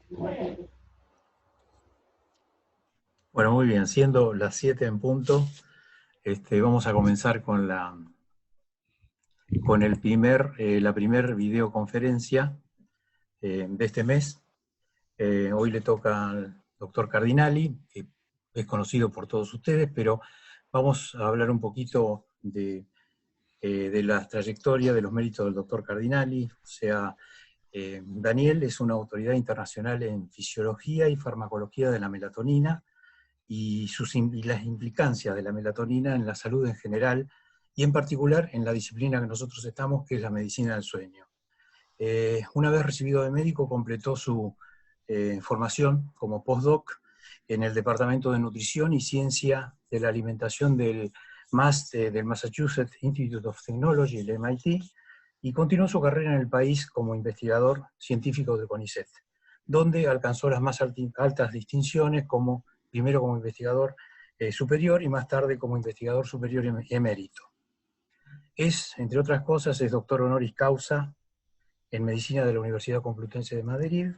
Bueno, muy bien, siendo las 7 en punto, vamos a comenzar con la primer videoconferencia de este mes. Hoy le toca al doctor Cardinali, que es conocido por todos ustedes, pero vamos a hablar un poquito de la trayectoria, de los méritos del doctor Cardinali. O sea, Daniel es una autoridad internacional en fisiología y farmacología de la melatonina, y las implicancias de la melatonina en la salud en general, y en particular en la disciplina que nosotros estamos, que es la medicina del sueño. Una vez recibido de médico, completó su formación como postdoc en el Departamento de Nutrición y Ciencia de la Alimentación del Massachusetts Institute of Technology, el MIT, y continuó su carrera en el país como investigador científico de CONICET, donde alcanzó las más altas distinciones, primero como investigador superior y más tarde como investigador superior emérito. Entre otras cosas, es doctor honoris causa en Medicina de la Universidad Complutense de Madrid,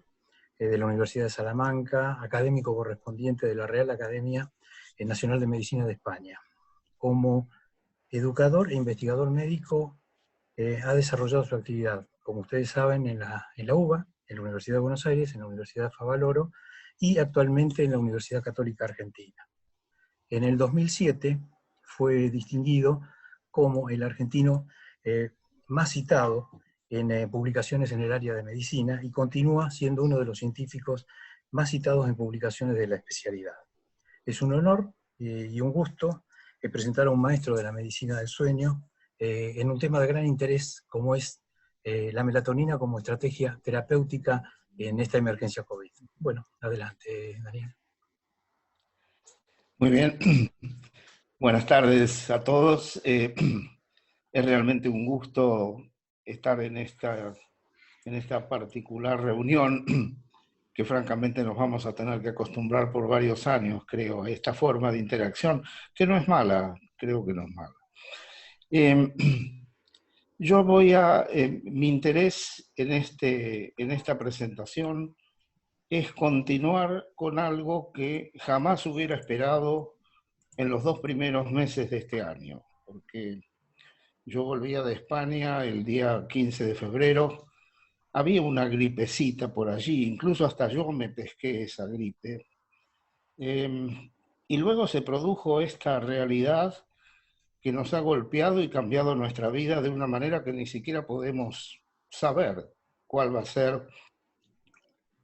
de la Universidad de Salamanca, académico correspondiente de la Real Academia Nacional de Medicina de España. Como educador e investigador médico, ha desarrollado su actividad, como ustedes saben, en la UBA, en la Universidad de Buenos Aires, en la Universidad Favaloro, y actualmente en la Universidad Católica Argentina. En el 2007 fue distinguido como el argentino más citado en publicaciones en el área de medicina, y continúa siendo uno de los científicos más citados en publicaciones de la especialidad. Es un honor y un gusto presentar a un maestro de la medicina del sueño en un tema de gran interés como es la melatonina como estrategia terapéutica en esta emergencia COVID. Bueno, adelante, Daniel. Muy bien. Buenas tardes a todos. Es realmente un gusto estar en esta particular reunión que francamente nos vamos a tener que acostumbrar por varios años, creo, a esta forma de interacción, que no es mala, creo que no es mala. Mi interés en esta presentación es continuar con algo que jamás hubiera esperado en los 2 primeros meses de este año, porque yo volvía de España el día 15 de febrero, había una gripecita por allí, incluso hasta yo me pesqué esa gripe, y luego se produjo esta realidad que nos ha golpeado y cambiado nuestra vida de una manera que ni siquiera podemos saber cuál va a ser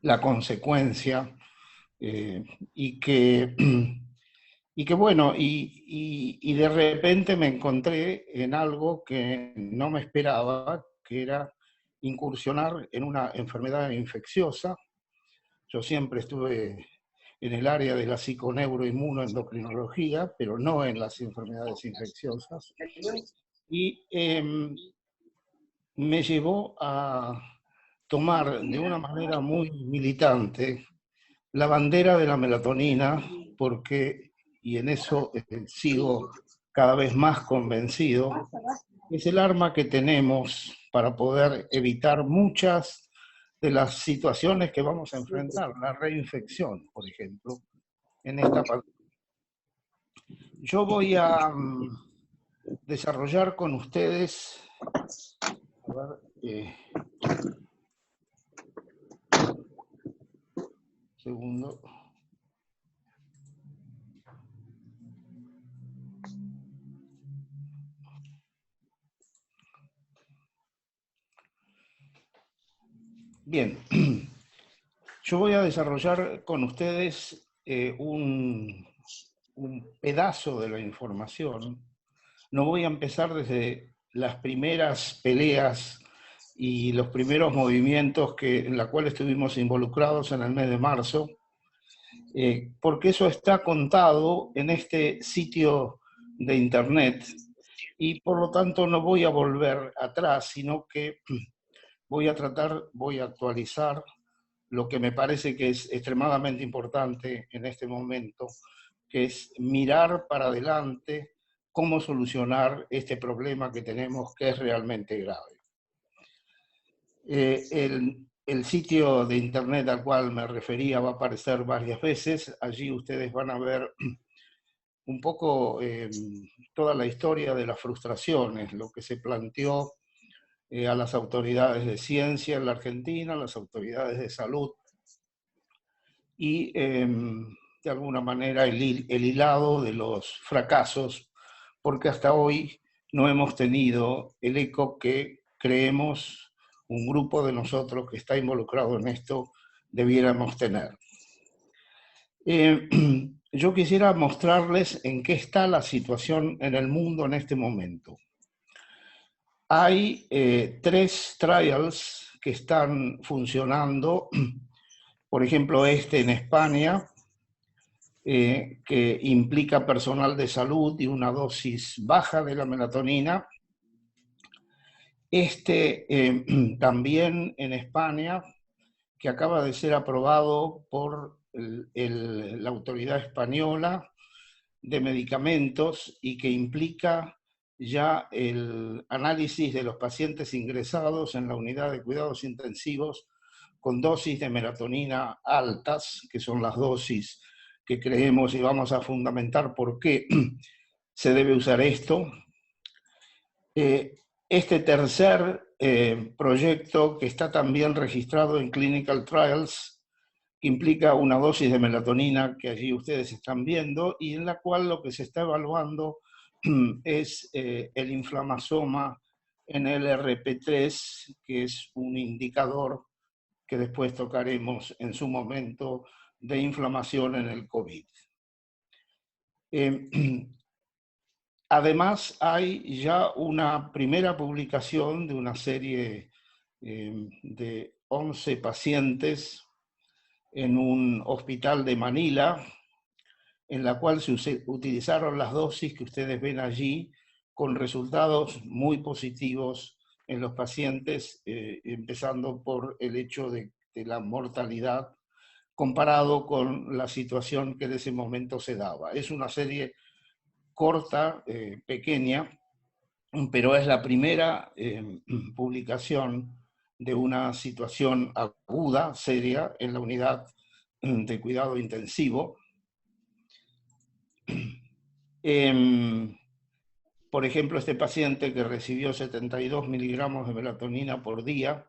la consecuencia, y que bueno, y de repente me encontré en algo que no me esperaba, que era incursionar en una enfermedad infecciosa. Yo siempre estuve en el área de la psiconeuroinmunoendocrinología, pero no en las enfermedades infecciosas. Y me llevó a tomar de una manera muy militante la bandera de la melatonina, porque, y en eso sigo cada vez más convencido, es el arma que tenemos para poder evitar muchas de las situaciones que vamos a enfrentar, la reinfección, por ejemplo, en esta pandemia. Yo voy a desarrollar con ustedes, segundo. Bien, yo voy a desarrollar con ustedes un pedazo de la información. No voy a empezar desde las primeras peleas y los primeros movimientos en la cual estuvimos involucrados en el mes de marzo, porque eso está contado en este sitio de internet, y por lo tanto no voy a volver atrás, sino que voy a actualizar lo que me parece que es extremadamente importante en este momento, que es mirar para adelante cómo solucionar este problema que tenemos, que es realmente grave. El sitio de internet al cual me refería va a aparecer varias veces. Allí ustedes van a ver un poco toda la historia de las frustraciones, lo que se planteó a las autoridades de ciencia en la Argentina, a las autoridades de salud, y de alguna manera el hilado de los fracasos, porque hasta hoy no hemos tenido el eco que creemos un grupo de nosotros que está involucrado en esto debiéramos tener. Yo quisiera mostrarles en qué está la situación en el mundo en este momento. Hay 3 trials que están funcionando, por ejemplo en España, que implica personal de salud y una dosis baja de la melatonina. También en España, que acaba de ser aprobado por la autoridad española de medicamentos y que implica ya el análisis de los pacientes ingresados en la unidad de cuidados intensivos con dosis de melatonina altas, que son las dosis que creemos y vamos a fundamentar por qué se debe usar esto. Este tercer proyecto, que está también registrado en Clinical Trials, que implica una dosis de melatonina que allí ustedes están viendo, y en la cual lo que se está evaluando es el inflamasoma en el NLRP3, que es un indicador que después tocaremos en su momento de inflamación en el COVID. Además, hay ya una primera publicación de una serie de 11 pacientes en un hospital de Manila, en la cual se utilizaron las dosis que ustedes ven allí, con resultados muy positivos en los pacientes, empezando por el hecho de la mortalidad, comparado con la situación que en ese momento se daba. Es una serie corta, pequeña, pero es la primera publicación de una situación aguda, seria, en la unidad de cuidado intensivo. Por ejemplo, este paciente que recibió 72 miligramos de melatonina por día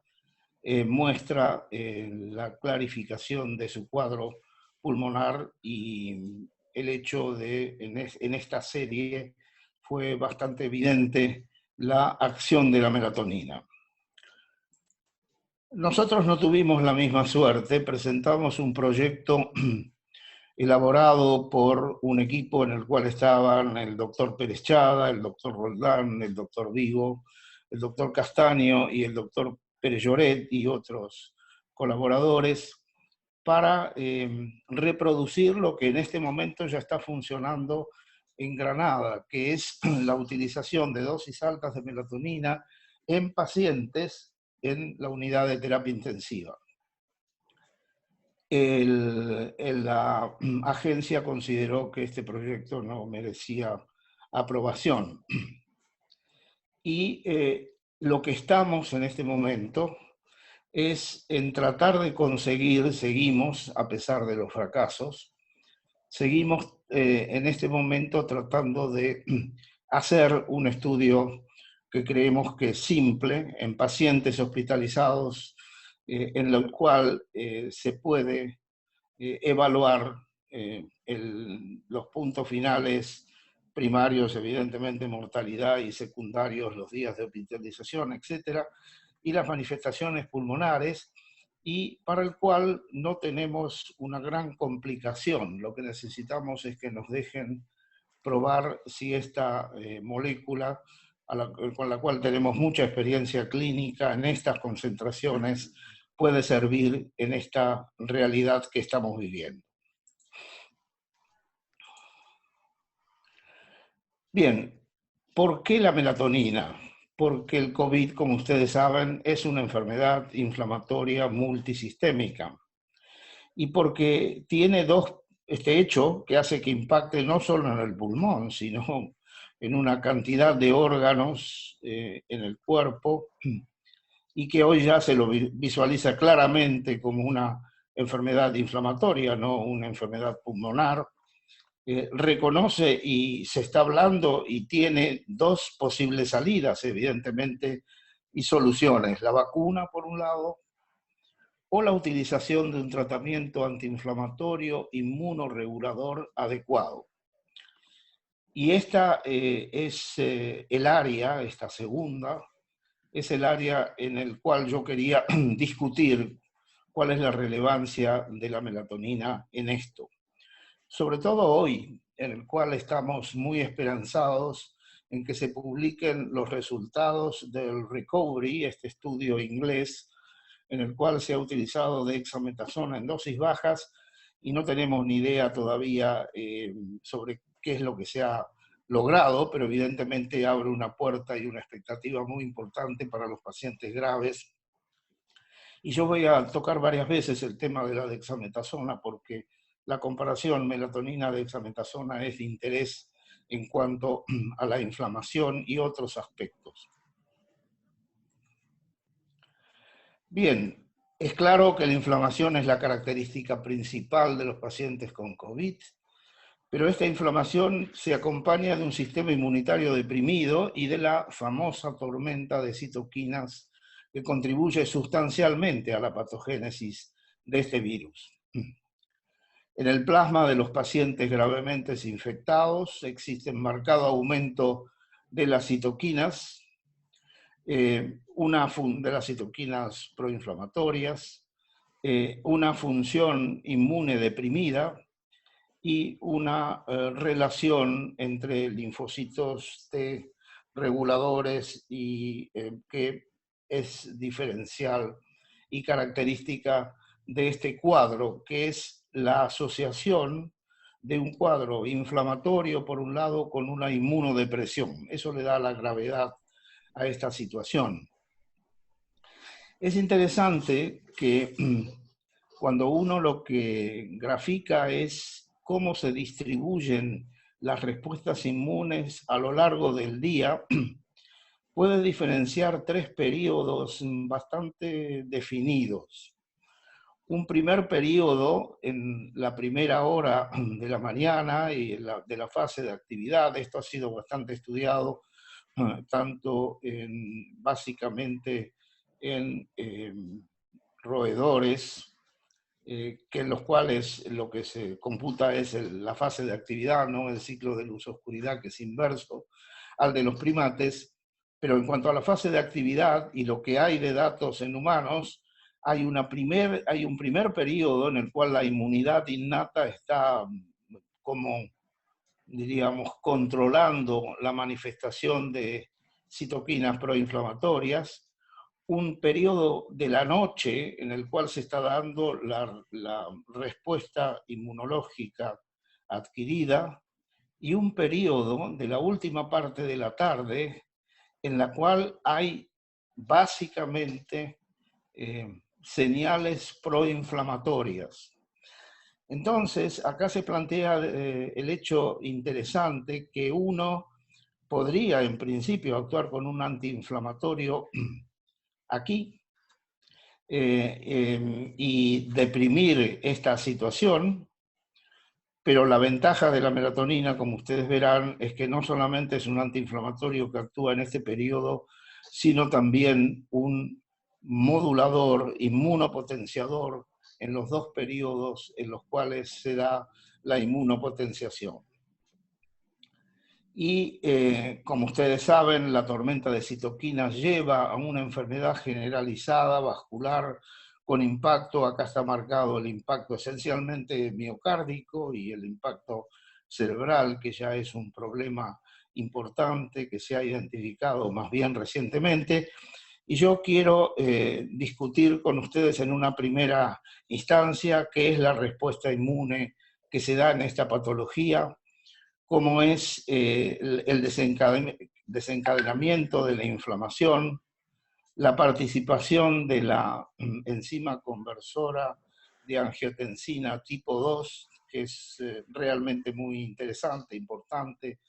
muestra la clarificación de su cuadro pulmonar, y el hecho de, en esta serie, fue bastante evidente la acción de la melatonina. Nosotros no tuvimos la misma suerte, presentamos un proyecto elaborado por un equipo en el cual estaban el doctor Pérez Chada, el doctor Roldán, el doctor Vigo, el doctor Castaño y el doctor Pérez Lloret y otros colaboradores, para reproducir lo que en este momento ya está funcionando en Granada, que es la utilización de dosis altas de melatonina en pacientes en la unidad de terapia intensiva. La agencia consideró que este proyecto no merecía aprobación. Y lo que estamos en este momento es en tratar de conseguir, seguimos, a pesar de los fracasos, seguimos en este momento tratando de hacer un estudio que creemos que es simple, en pacientes hospitalizados, en el cual se puede evaluar los puntos finales primarios, evidentemente mortalidad, y secundarios, los días de hospitalización, etcétera, y las manifestaciones pulmonares, y para el cual no tenemos una gran complicación. Lo que necesitamos es que nos dejen probar si esta molécula, con la cual tenemos mucha experiencia clínica en estas concentraciones, puede servir en esta realidad que estamos viviendo. Bien, ¿por qué la melatonina? Porque el COVID, como ustedes saben, es una enfermedad inflamatoria multisistémica, y porque tiene este hecho que hace que impacte no solo en el pulmón, sino en una cantidad de órganos en el cuerpo, y que hoy ya se lo visualiza claramente como una enfermedad inflamatoria, no una enfermedad pulmonar. Reconoce y se está hablando y tiene dos posibles salidas, evidentemente, y soluciones. La vacuna, por un lado, o la utilización de un tratamiento antiinflamatorio inmunorregulador adecuado. Y esta es el área, esta segunda, es el área en el cual yo quería discutir cuál es la relevancia de la melatonina en esto. Sobre todo hoy, en el cual estamos muy esperanzados en que se publiquen los resultados del Recovery, este estudio inglés, en el cual se ha utilizado dexametasona en dosis bajas y no tenemos ni idea todavía sobre qué es lo que se ha logrado, pero evidentemente abre una puerta y una expectativa muy importante para los pacientes graves. Y yo voy a tocar varias veces el tema de la dexametasona porque la comparación melatonina-dexametasona es de interés en cuanto a la inflamación y otros aspectos. Bien, es claro que la inflamación es la característica principal de los pacientes con COVID, pero esta inflamación se acompaña de un sistema inmunitario deprimido y de la famosa tormenta de citoquinas que contribuye sustancialmente a la patogénesis de este virus. En el plasma de los pacientes gravemente infectados existe un marcado aumento de las citoquinas, de las citoquinas proinflamatorias, una función inmune deprimida y una relación entre linfocitos T reguladores y que es diferencial y característica de este cuadro, que es la asociación de un cuadro inflamatorio, por un lado, con una inmunodepresión. Eso le da la gravedad a esta situación. Es interesante que cuando uno lo que grafica es cómo se distribuyen las respuestas inmunes a lo largo del día, puede diferenciar tres periodos bastante definidos. Un primer periodo en la primera hora de la mañana y de la fase de actividad. Esto ha sido bastante estudiado, tanto básicamente en roedores, que en los cuales lo que se computa es la fase de actividad, no el ciclo de luz-oscuridad, que es inverso al de los primates. Pero en cuanto a la fase de actividad y lo que hay de datos en humanos, hay un primer periodo en el cual la inmunidad innata está como, diríamos, controlando la manifestación de citoquinas proinflamatorias, un periodo de la noche en el cual se está dando la respuesta inmunológica adquirida, y un periodo de la última parte de la tarde en la cual hay básicamente señales proinflamatorias. Entonces, acá se plantea el hecho interesante que uno podría, en principio, actuar con un antiinflamatorio aquí y deprimir esta situación, pero la ventaja de la melatonina, como ustedes verán, es que no solamente es un antiinflamatorio que actúa en este periodo, sino también un modulador, inmunopotenciador en los dos periodos en los cuales se da la inmunopotenciación. Y como ustedes saben, la tormenta de citoquinas lleva a una enfermedad generalizada, vascular, con impacto. Acá está marcado el impacto esencialmente miocárdico y el impacto cerebral, que ya es un problema importante que se ha identificado más bien recientemente. Y yo quiero discutir con ustedes en una primera instancia qué es la respuesta inmune que se da en esta patología, cómo es el desencadenamiento de la inflamación, la participación de la enzima conversora de angiotensina tipo 2, que es realmente muy interesante, importante,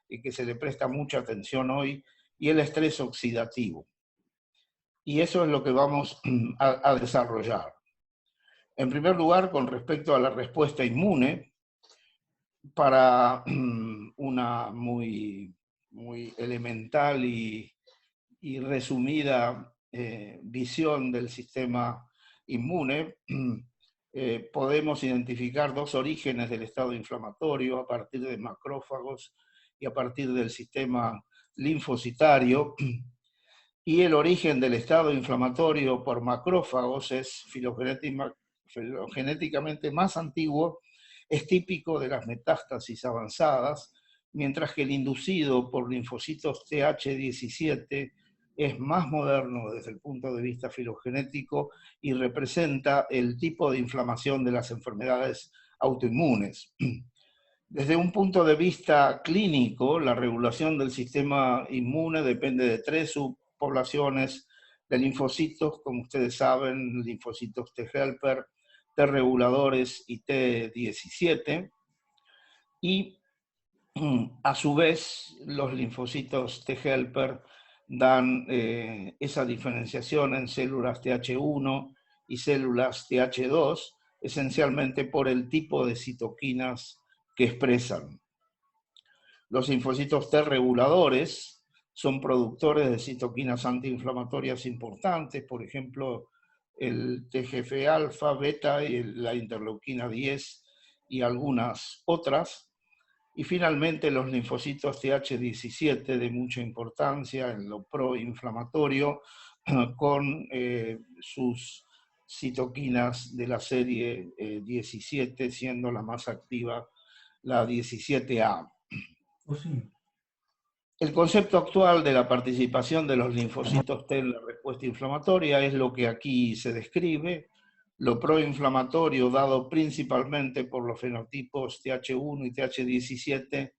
y que se le presta mucha atención hoy, y el estrés oxidativo. y eso es lo que vamos a desarrollar. En primer lugar, con respecto a la respuesta inmune, para una muy elemental y resumida visión del sistema inmune, podemos identificar dos orígenes del estado inflamatorio a partir de macrófagos y a partir del sistema linfocitario. Y el origen del estado inflamatorio por macrófagos es filogenéticamente más antiguo, es típico de las metástasis avanzadas, mientras que el inducido por linfocitos Th17 es más moderno desde el punto de vista filogenético y representa el tipo de inflamación de las enfermedades autoinmunes. Desde un punto de vista clínico, la regulación del sistema inmune depende de tres subpoblaciones de linfocitos, como ustedes saben, linfocitos T helper, T reguladores y T17, y a su vez los linfocitos T helper dan esa diferenciación en células Th1 y células Th2, esencialmente por el tipo de citoquinas que expresan. Los linfocitos T reguladores son productores de citoquinas antiinflamatorias importantes, por ejemplo, el TGF-alfa, beta y la interleuquina 10 y algunas otras. Y finalmente los linfocitos Th17 de mucha importancia en lo proinflamatorio con sus citoquinas de la serie 17, siendo la más activa la 17A. Oh, sí. El concepto actual de la participación de los linfocitos T en la respuesta inflamatoria es lo que aquí se describe, lo proinflamatorio dado principalmente por los fenotipos Th1 y Th17,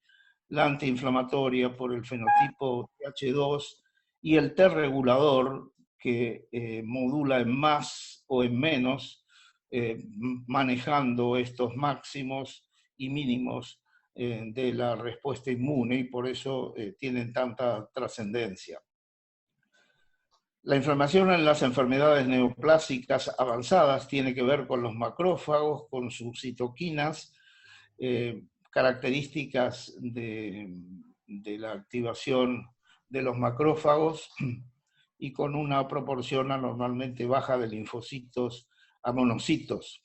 la antiinflamatoria por el fenotipo Th2 y el T regulador que modula en más o en menos, manejando estos máximos y mínimos de la respuesta inmune y por eso tienen tanta trascendencia. La inflamación en las enfermedades neoplásicas avanzadas tiene que ver con los macrófagos, con sus citoquinas, características de la activación de los macrófagos y con una proporción anormalmente baja de linfocitos a monocitos.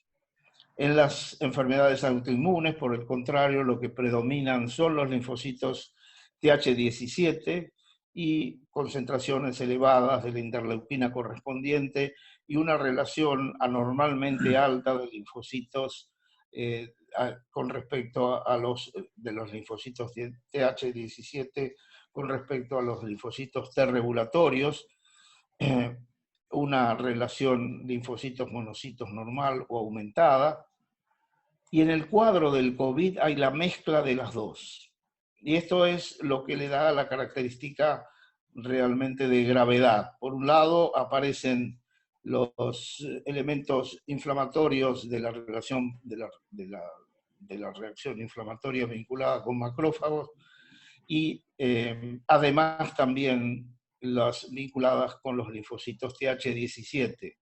En las enfermedades autoinmunes, por el contrario, lo que predominan son los linfocitos Th17 y concentraciones elevadas de la interleuquina correspondiente y una relación anormalmente alta de linfocitos con respecto a los linfocitos Th17 con respecto a los linfocitos T regulatorios, una relación linfocitos monocitos normal o aumentada, y en el cuadro del COVID hay la mezcla de las dos. Y esto es lo que le da la característica realmente de gravedad. Por un lado aparecen los elementos inflamatorios de la relación de la reacción inflamatoria vinculada con macrófagos y además también las vinculadas con los linfocitos Th17.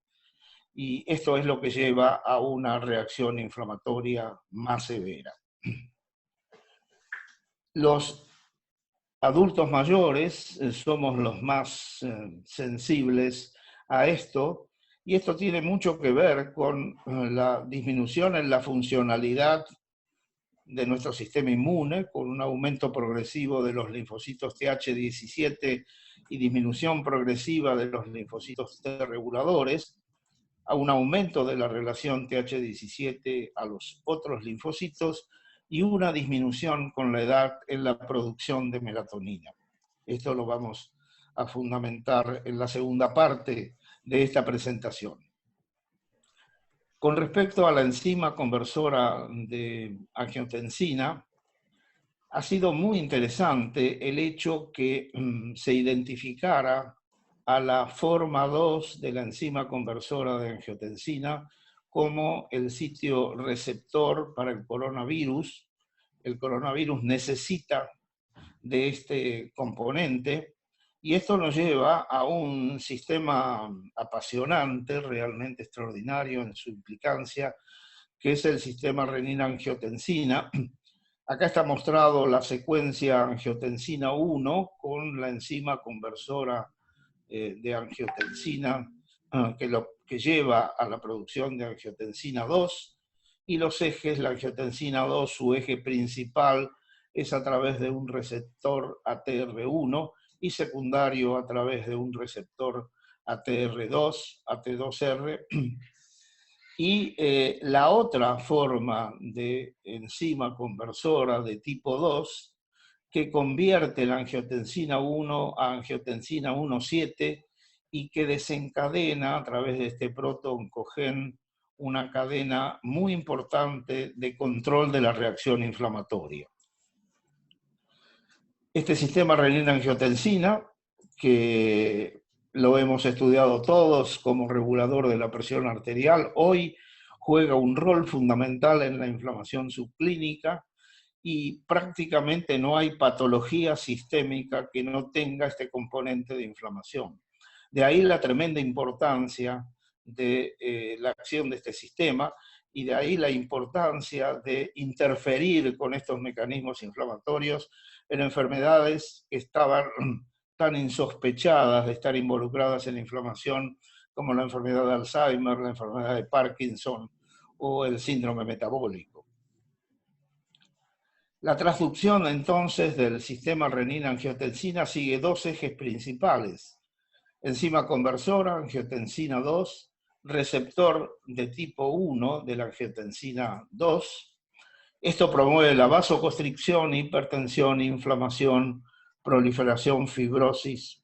Y esto es lo que lleva a una reacción inflamatoria más severa. Los adultos mayores somos los más sensibles a esto, y esto tiene mucho que ver con la disminución en la funcionalidad de nuestro sistema inmune, con un aumento progresivo de los linfocitos Th17 y disminución progresiva de los linfocitos T reguladores, a un aumento de la relación Th17 a los otros linfocitos y una disminución con la edad en la producción de melatonina. Esto lo vamos a fundamentar en la segunda parte de esta presentación. Con respecto a la enzima conversora de angiotensina, ha sido muy interesante el hecho que se identificara a la forma 2 de la enzima conversora de angiotensina como el sitio receptor para el coronavirus. El coronavirus necesita de este componente Y esto nos lleva a un sistema apasionante, realmente extraordinario en su implicancia, que es el sistema renina-angiotensina. Acá está mostrado la secuencia angiotensina 1 con la enzima conversora de angiotensina que lleva a la producción de angiotensina 2, y los ejes, la angiotensina 2, su eje principal es a través de un receptor ATR1 y secundario a través de un receptor ATR2, AT2R. Y la otra forma de enzima conversora de tipo 2 que convierte la angiotensina 1 a angiotensina 1,7 y que desencadena a través de este proto-oncogen una cadena muy importante de control de la reacción inflamatoria. Este sistema renina-angiotensina, que lo hemos estudiado todos como regulador de la presión arterial, hoy juega un rol fundamental en la inflamación subclínica, y prácticamente no hay patología sistémica que no tenga este componente de inflamación. De ahí la tremenda importancia de la acción de este sistema, y de ahí la importancia de interferir con estos mecanismos inflamatorios en enfermedades que estaban tan insospechadas de estar involucradas en la inflamación, como la enfermedad de Alzheimer, la enfermedad de Parkinson o el síndrome metabólico. La transducción entonces del sistema renina-angiotensina sigue dos ejes principales: enzima conversora, angiotensina 2, receptor de tipo 1 de la angiotensina 2. Esto promueve la vasoconstricción, hipertensión, inflamación, proliferación, fibrosis.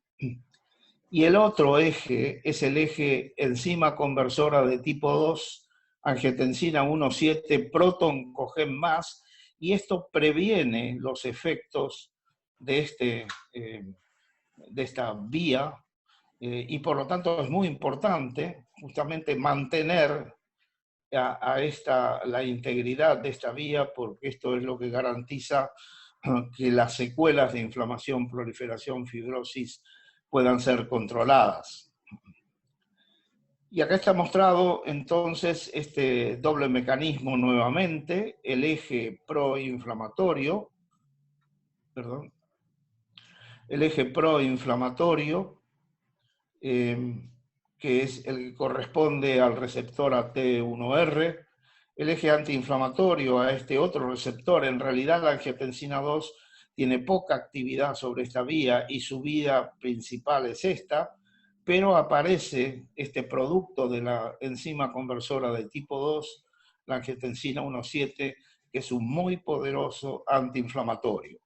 Y el otro eje es el eje enzima conversora de tipo 2, angiotensina 1,7, proto-oncogen más, y esto previene los efectos de esta vía, y por lo tanto es muy importante justamente mantener la integridad de esta vía, porque esto es lo que garantiza que las secuelas de inflamación, proliferación, fibrosis puedan ser controladas. Y acá está mostrado entonces este doble mecanismo nuevamente: el eje proinflamatorio, que es el que corresponde al receptor AT1R, el eje antiinflamatorio a este otro receptor. En realidad la angiotensina 2 tiene poca actividad sobre esta vía y su vía principal es esta, pero aparece este producto de la enzima conversora de tipo 2, la angiotensina 1,7, que es un muy poderoso antiinflamatorio.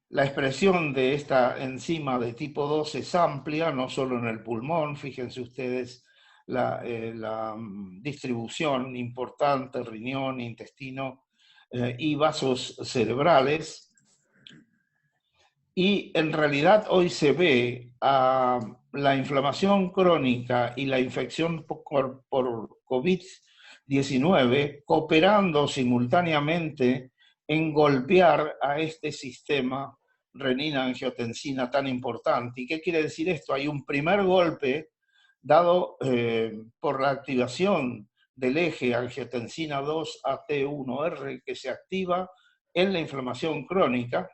La expresión de esta enzima de tipo 2 es amplia, no solo en el pulmón. Fíjense ustedes la distribución importante: riñón, intestino y vasos cerebrales. Y en realidad hoy se ve a la inflamación crónica y la infección por COVID-19 cooperando simultáneamente en golpear a este sistema renina-angiotensina tan importante. ¿Y qué quiere decir esto? Hay un primer golpe dado por la activación del eje angiotensina 2 AT1R, que se activa en la inflamación crónica,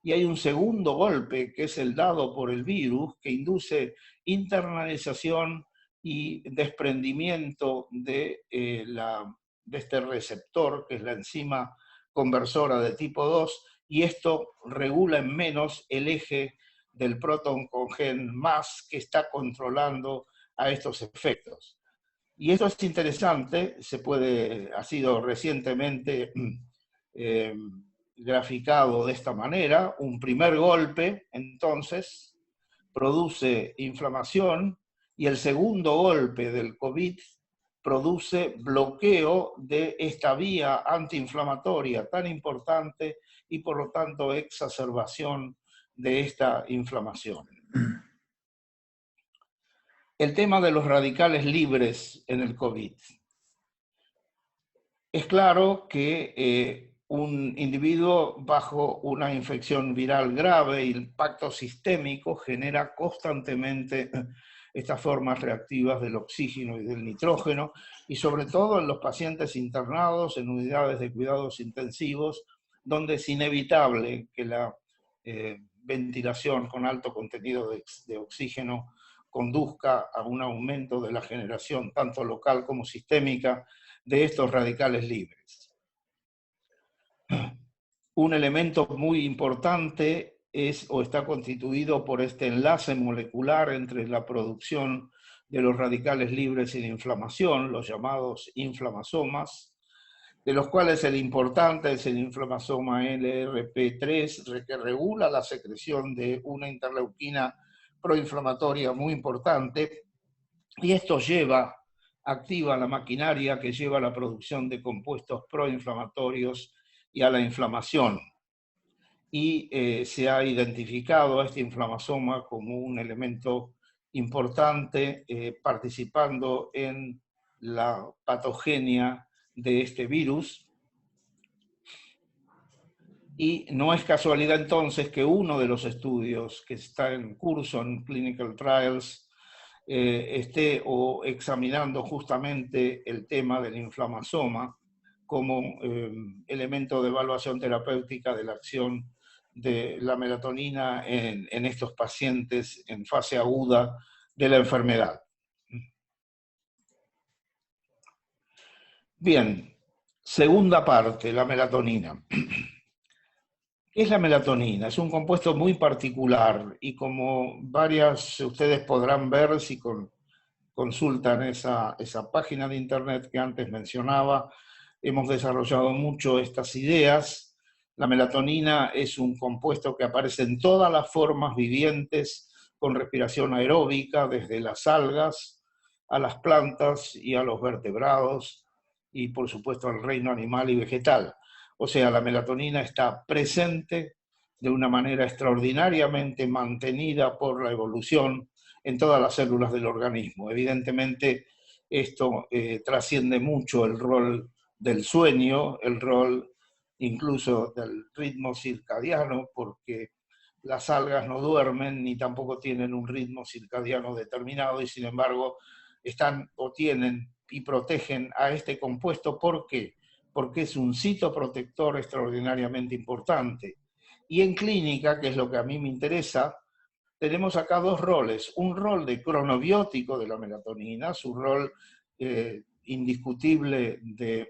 y hay un segundo golpe, que es el dado por el virus, que induce internalización y desprendimiento de este receptor, que es la enzima conversora de tipo 2, y esto regula en menos el eje del proto-oncogen más, que está controlando a estos efectos. Y esto es interesante, ha sido recientemente graficado de esta manera. Un primer golpe, entonces, produce inflamación, y el segundo golpe del COVID produce bloqueo de esta vía antiinflamatoria tan importante y por lo tanto exacerbación de esta inflamación. El tema de los radicales libres en el COVID. Es claro que un individuo bajo una infección viral grave y el impacto sistémico genera constantemente estas formas reactivas del oxígeno y del nitrógeno, y sobre todo en los pacientes internados en unidades de cuidados intensivos, donde es inevitable que la ventilación con alto contenido de oxígeno conduzca a un aumento de la generación, tanto local como sistémica, de estos radicales libres. Un elemento muy importante es o está constituido por este enlace molecular entre la producción de los radicales libres y la inflamación, los llamados inflamasomas, de los cuales el importante es el inflamasoma LRP3, que regula la secreción de una interleuquina proinflamatoria muy importante, y esto activa la maquinaria que lleva a la producción de compuestos proinflamatorios y a la inflamación. Y se ha identificado a este inflamasoma como un elemento importante participando en la patogenia de este virus. Y no es casualidad entonces que uno de los estudios que está en curso en Clinical Trials esté examinando justamente el tema del inflamasoma como elemento de evaluación terapéutica de la acción de la melatonina en estos pacientes en fase aguda de la enfermedad. Bien, segunda parte, la melatonina. ¿Qué es la melatonina? Es un compuesto muy particular y como varias ustedes podrán ver si consultan esa página de internet que antes mencionaba, hemos desarrollado mucho estas ideas. La melatonina es un compuesto que aparece en todas las formas vivientes con respiración aeróbica, desde las algas a las plantas y a los vertebrados y por supuesto al reino animal y vegetal. O sea, la melatonina está presente de una manera extraordinariamente mantenida por la evolución en todas las células del organismo. Evidentemente, esto trasciende mucho el rol del sueño, el rol incluso del ritmo circadiano, porque las algas no duermen ni tampoco tienen un ritmo circadiano determinado y sin embargo están o tienen y protegen a este compuesto. ¿Por qué? Porque es un citoprotector extraordinariamente importante. Y en clínica, que es lo que a mí me interesa, tenemos acá dos roles. Un rol de cronobiótico de la melatonina, su rol indiscutible de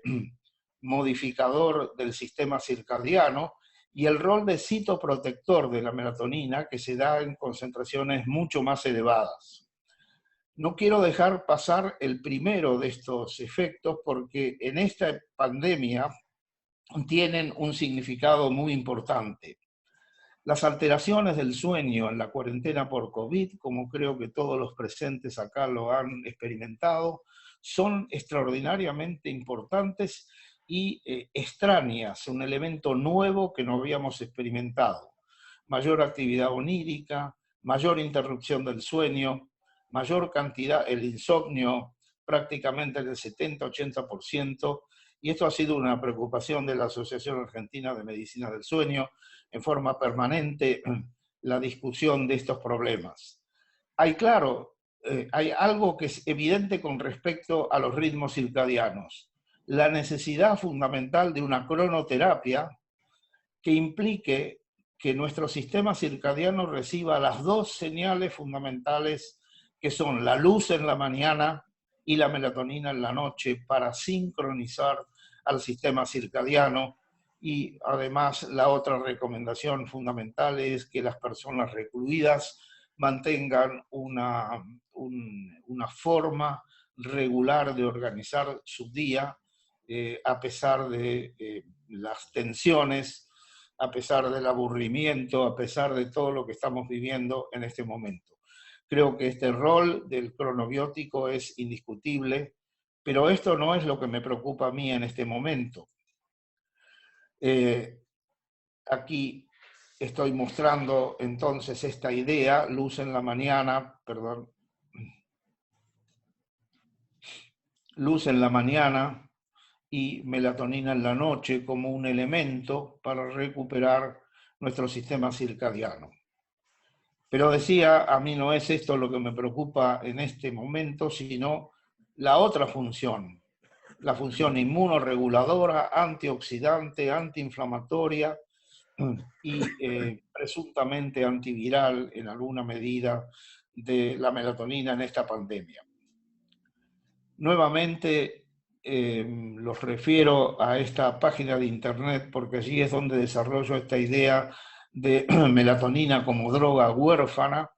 modificador del sistema circadiano, y el rol de citoprotector de la melatonina, que se da en concentraciones mucho más elevadas. No quiero dejar pasar el primero de estos efectos porque en esta pandemia tienen un significado muy importante. Las alteraciones del sueño en la cuarentena por COVID, como creo que todos los presentes acá lo han experimentado, son extraordinariamente importantes y extrañas, un elemento nuevo que no habíamos experimentado. Mayor actividad onírica, mayor interrupción del sueño, mayor cantidad, el insomnio prácticamente del 70-80%, y esto ha sido una preocupación de la Asociación Argentina de Medicina del Sueño, en forma permanente, la discusión de estos problemas. Hay algo que es evidente con respecto a los ritmos circadianos, la necesidad fundamental de una cronoterapia que implique que nuestro sistema circadiano reciba las dos señales fundamentales que son la luz en la mañana y la melatonina en la noche para sincronizar al sistema circadiano. Y además la otra recomendación fundamental es que las personas recluidas mantengan una forma regular de organizar su día a pesar de las tensiones, a pesar del aburrimiento, a pesar de todo lo que estamos viviendo en este momento. Creo que este rol del cronobiótico es indiscutible, pero esto no es lo que me preocupa a mí en este momento. Aquí estoy mostrando entonces esta idea, luz en la mañana, perdón, luz en la mañana, y melatonina en la noche como un elemento para recuperar nuestro sistema circadiano. Pero decía, a mí no es esto lo que me preocupa en este momento, sino la otra función, la función inmunorreguladora, antioxidante, antiinflamatoria y presuntamente antiviral en alguna medida de la melatonina en esta pandemia. Nuevamente los refiero a esta página de internet porque allí es donde desarrollo esta idea de melatonina como droga huérfana.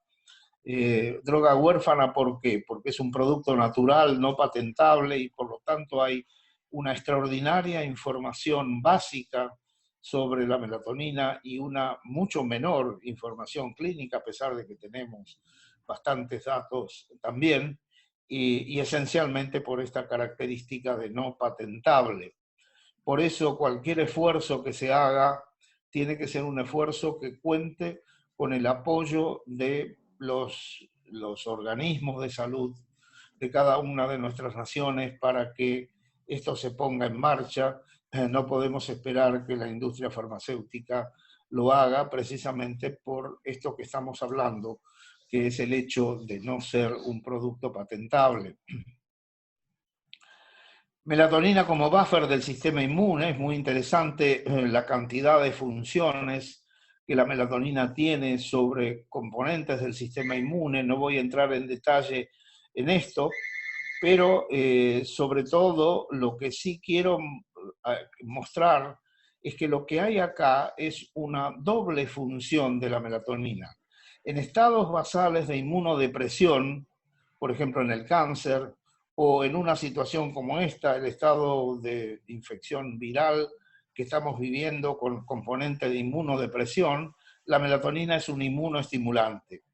Droga huérfana, ¿por qué? Porque es un producto natural, no patentable, y por lo tanto hay una extraordinaria información básica sobre la melatonina y una mucho menor información clínica, a pesar de que tenemos bastantes datos también, y esencialmente por esta característica de no patentable. Por eso cualquier esfuerzo que se haga tiene que ser un esfuerzo que cuente con el apoyo de los organismos de salud de cada una de nuestras naciones para que esto se ponga en marcha. No podemos esperar que la industria farmacéutica lo haga precisamente por esto que estamos hablando, que es el hecho de no ser un producto patentable. Melatonina como buffer del sistema inmune, es muy interesante la cantidad de funciones que la melatonina tiene sobre componentes del sistema inmune. No voy a entrar en detalle en esto, pero sobre todo lo que sí quiero mostrar es que lo que hay acá es una doble función de la melatonina. En estados basales de inmunodepresión, por ejemplo en el cáncer, o en una situación como esta, el estado de infección viral que estamos viviendo con componente de inmunodepresión, la melatonina es un inmunoestimulante.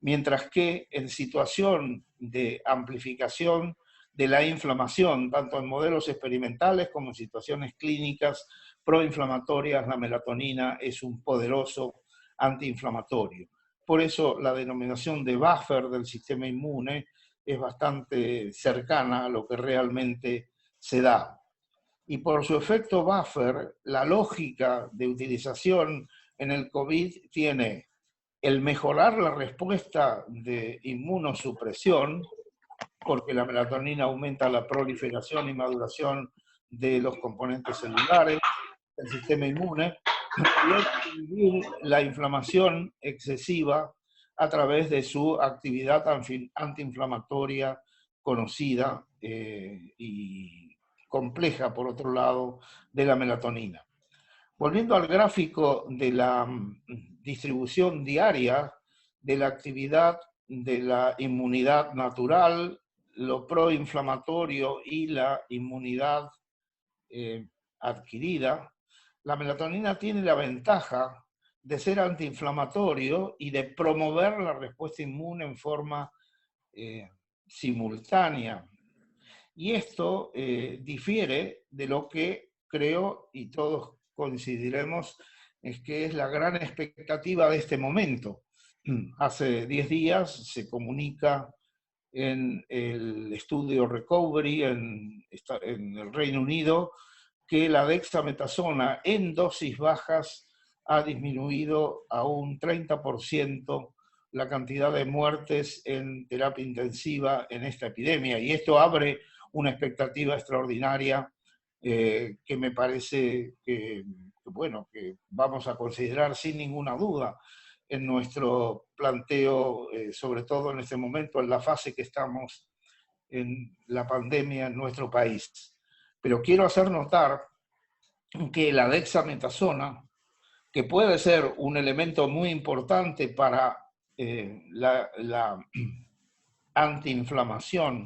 Mientras que en situación de amplificación de la inflamación, tanto en modelos experimentales como en situaciones clínicas proinflamatorias, la melatonina es un poderoso antiinflamatorio. Por eso la denominación de buffer del sistema inmune es bastante cercana a lo que realmente se da. Y por su efecto buffer, la lógica de utilización en el COVID tiene el mejorar la respuesta de inmunosupresión, porque la melatonina aumenta la proliferación y maduración de los componentes celulares del sistema inmune, y disminuir la inflamación excesiva a través de su actividad antiinflamatoria conocida y compleja, por otro lado, de la melatonina. Volviendo al gráfico de la distribución diaria de la actividad de la inmunidad natural, lo proinflamatorio y la inmunidad adquirida, la melatonina tiene la ventaja de ser antiinflamatorio y de promover la respuesta inmune en forma simultánea. Y esto difiere de lo que creo, y todos coincidiremos, es que es la gran expectativa de este momento. Hace 10 días se comunica en el estudio Recovery en el Reino Unido que la dexametasona en dosis bajas ha disminuido a un 30% la cantidad de muertes en terapia intensiva en esta epidemia. Y esto abre una expectativa extraordinaria que me parece que vamos a considerar sin ninguna duda en nuestro planteo, sobre todo en este momento, en la fase que estamos en la pandemia en nuestro país. Pero quiero hacer notar que la dexametasona, que puede ser un elemento muy importante para la antiinflamación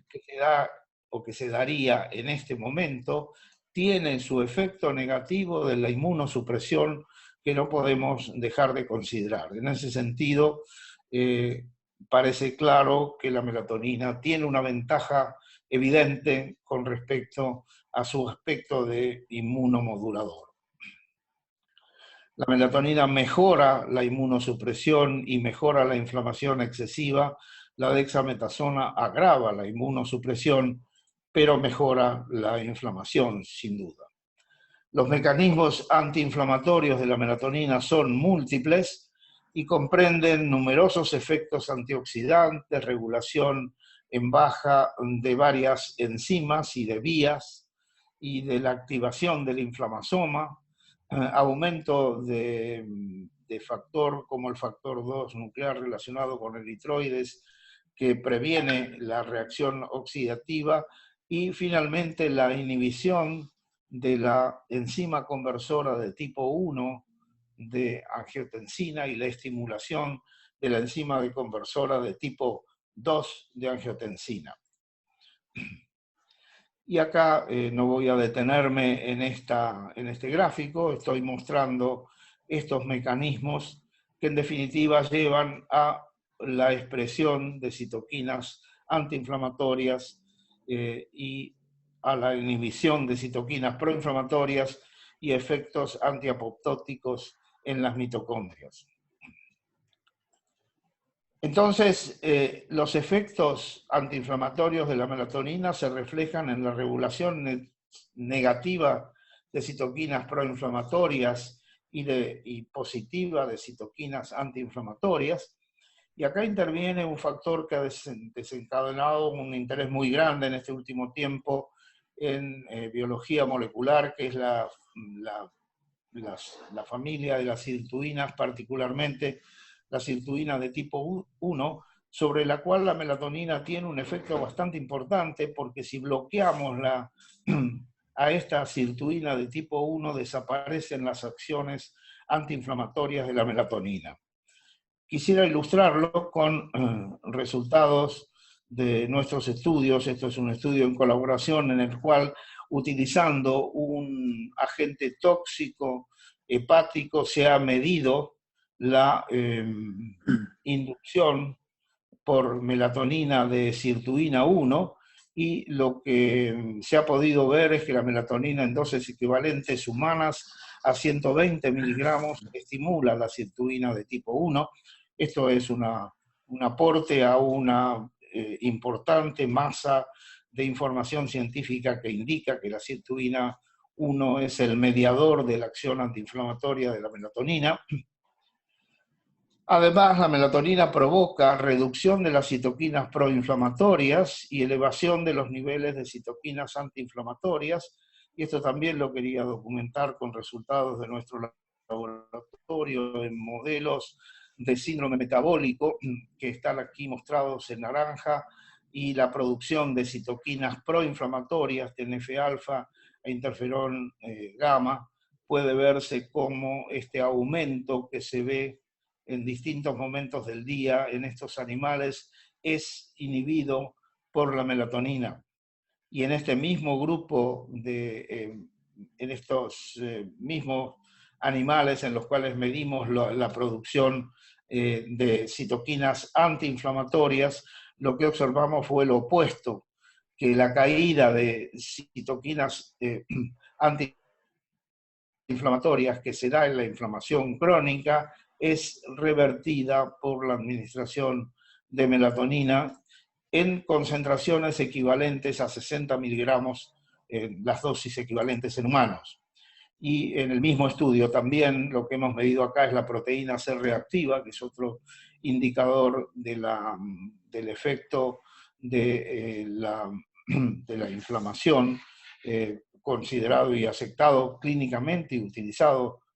que se da o que se daría en este momento, tiene su efecto negativo de la inmunosupresión que no podemos dejar de considerar. En ese sentido, parece claro que la melatonina tiene una ventaja evidente con respecto a su aspecto de inmunomodulador. La melatonina mejora la inmunosupresión y mejora la inflamación excesiva. La dexametasona agrava la inmunosupresión, pero mejora la inflamación, sin duda. Los mecanismos antiinflamatorios de la melatonina son múltiples y comprenden numerosos efectos antioxidantes, regulación en baja de varias enzimas y de vías, y de la activación del inflamasoma, aumento de factor como el factor 2 nuclear relacionado con eritroides, que previene la reacción oxidativa, y finalmente la inhibición de la enzima conversora de tipo 1 de angiotensina y la estimulación de la enzima conversora de tipo 2 de angiotensina. Y acá no voy a detenerme en este gráfico, estoy mostrando estos mecanismos que en definitiva llevan a la expresión de citoquinas antiinflamatorias y a la inhibición de citoquinas proinflamatorias y efectos antiapoptóticos en las mitocondrias. Entonces, los efectos antiinflamatorios de la melatonina se reflejan en la regulación negativa de citoquinas proinflamatorias y positiva de citoquinas antiinflamatorias. Y acá interviene un factor que ha desencadenado un interés muy grande en este último tiempo en biología molecular, que es la familia de las sirtuinas, particularmente la sirtuina de tipo 1, sobre la cual la melatonina tiene un efecto bastante importante, porque si bloqueamos a esta sirtuina de tipo 1, desaparecen las acciones antiinflamatorias de la melatonina. Quisiera ilustrarlo con resultados de nuestros estudios. Esto es un estudio en colaboración en el cual, utilizando un agente tóxico hepático, se ha medido la inducción por melatonina de sirtuina 1, y lo que se ha podido ver es que la melatonina en dosis equivalentes humanas a 120 miligramos estimula la sirtuina de tipo 1. Esto es un aporte a una importante masa de información científica que indica que la sirtuina 1 es el mediador de la acción antiinflamatoria de la melatonina. Además, la melatonina provoca reducción de las citoquinas proinflamatorias y elevación de los niveles de citoquinas antiinflamatorias, y esto también lo quería documentar con resultados de nuestro laboratorio en modelos de síndrome metabólico, que están aquí mostrados en naranja, y la producción de citoquinas proinflamatorias, TNF-alfa e interferón gamma, puede verse como este aumento que se ve en distintos momentos del día en estos animales es inhibido por la melatonina. Y en este mismo grupo, en estos mismos animales en los cuales medimos la producción de citoquinas antiinflamatorias, lo que observamos fue lo opuesto, que la caída de citoquinas antiinflamatorias que se da en la inflamación crónica es revertida por la administración de melatonina en concentraciones equivalentes a 60 miligramos, las dosis equivalentes en humanos. Y en el mismo estudio también lo que hemos medido acá es la proteína C reactiva, que es otro indicador del efecto de la inflamación, considerado y aceptado clínicamente y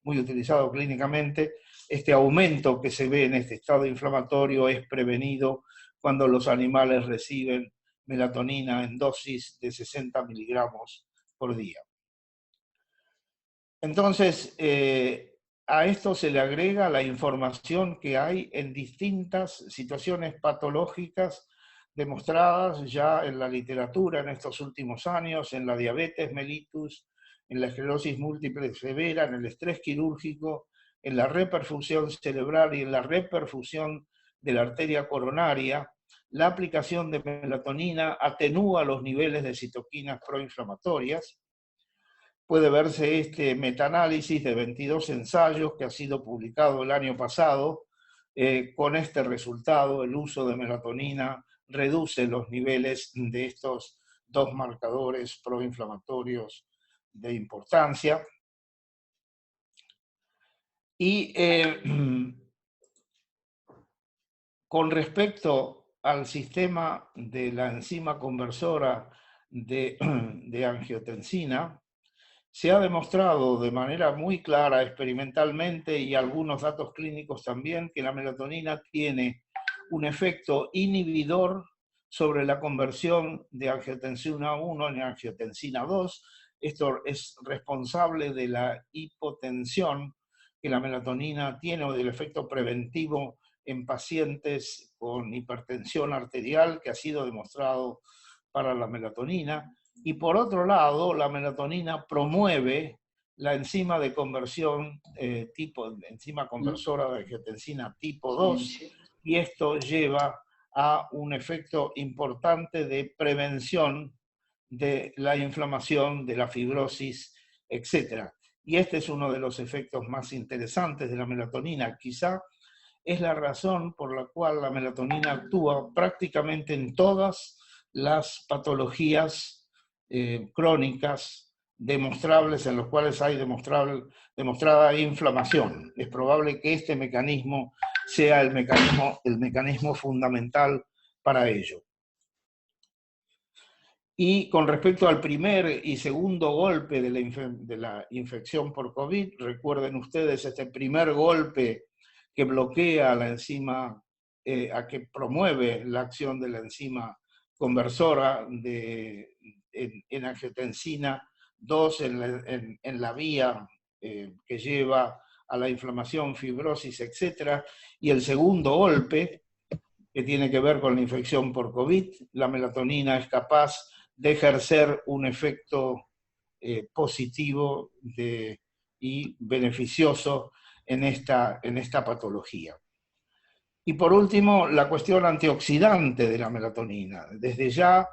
muy utilizado clínicamente. Este aumento que se ve en este estado inflamatorio es prevenido cuando los animales reciben melatonina en dosis de 60 miligramos por día. Entonces, a esto se le agrega la información que hay en distintas situaciones patológicas demostradas ya en la literatura en estos últimos años, en la diabetes mellitus, en la esclerosis múltiple severa, en el estrés quirúrgico, en la reperfusión cerebral y en la reperfusión de la arteria coronaria. La aplicación de melatonina atenúa los niveles de citoquinas proinflamatorias. Puede verse este metaanálisis de 22 ensayos que ha sido publicado el año pasado, con este resultado: el uso de melatonina reduce los niveles de estos dos marcadores proinflamatorios de importancia. Y con respecto al sistema de la enzima conversora de angiotensina, se ha demostrado de manera muy clara experimentalmente y algunos datos clínicos también que la melatonina tiene un efecto inhibidor sobre la conversión de angiotensina 1 en angiotensina 2. Esto es responsable de la hipotensión que la melatonina tiene o del efecto preventivo en pacientes con hipertensión arterial que ha sido demostrado para la melatonina. Y por otro lado, la melatonina promueve la enzima de conversión, enzima conversora de angiotensina tipo 2, y esto lleva a un efecto importante de prevención de la inflamación, de la fibrosis, etc. Y este es uno de los efectos más interesantes de la melatonina. Quizá es la razón por la cual la melatonina actúa prácticamente en todas las patologías crónicas demostrables en los cuales hay demostrada inflamación. Es probable que este mecanismo sea el mecanismo fundamental para ello. Y con respecto al primer y segundo golpe de la infección por COVID, recuerden ustedes este primer golpe que bloquea la enzima, que promueve la acción de la enzima conversora en angiotensina 2 en la vía que lleva a la inflamación, fibrosis, etc. Y el segundo golpe, que tiene que ver con la infección por COVID, la melatonina es capaz de ejercer un efecto positivo y beneficioso en esta patología. Y por último, la cuestión antioxidante de la melatonina. Desde ya,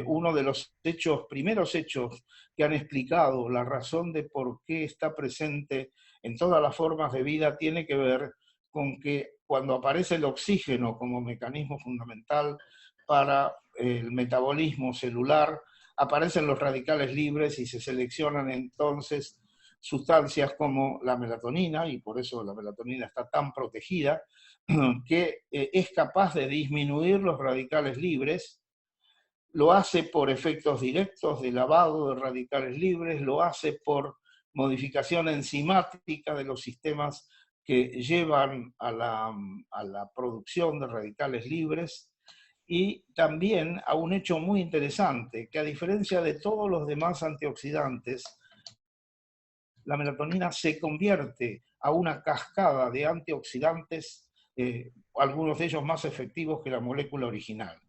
uno de los primeros hechos que han explicado la razón de por qué está presente en todas las formas de vida tiene que ver con que cuando aparece el oxígeno como mecanismo fundamental para el metabolismo celular, aparecen los radicales libres y se seleccionan entonces sustancias como la melatonina, y por eso la melatonina está tan protegida, que es capaz de disminuir los radicales libres. Lo hace por efectos directos de lavado de radicales libres, lo hace por modificación enzimática de los sistemas que llevan a la producción de radicales libres, y también a un hecho muy interesante, que a diferencia de todos los demás antioxidantes, la melatonina se convierte a una cascada de antioxidantes, algunos de ellos más efectivos que la molécula original.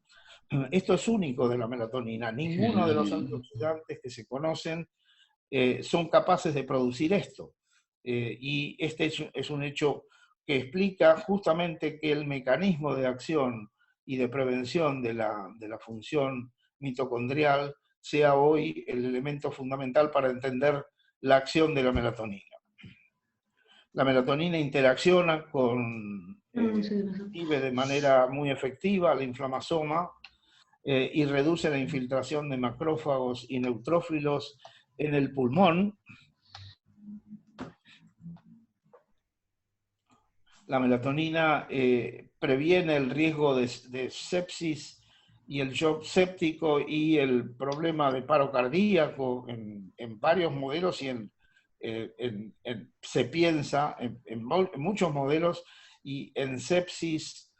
Esto es único de la melatonina. Ninguno de los antioxidantes que se conocen son capaces de producir esto. Y este es un hecho que explica justamente que el mecanismo de acción y de prevención de la función mitocondrial sea hoy el elemento fundamental para entender la acción de la melatonina. La melatonina interacciona inhibe de manera muy efectiva la inflamasoma y reduce la infiltración de macrófagos y neutrófilos en el pulmón. La melatonina previene el riesgo de sepsis y el shock séptico y el problema de paro cardíaco en varios modelos, y se piensa en muchos modelos, y en sepsis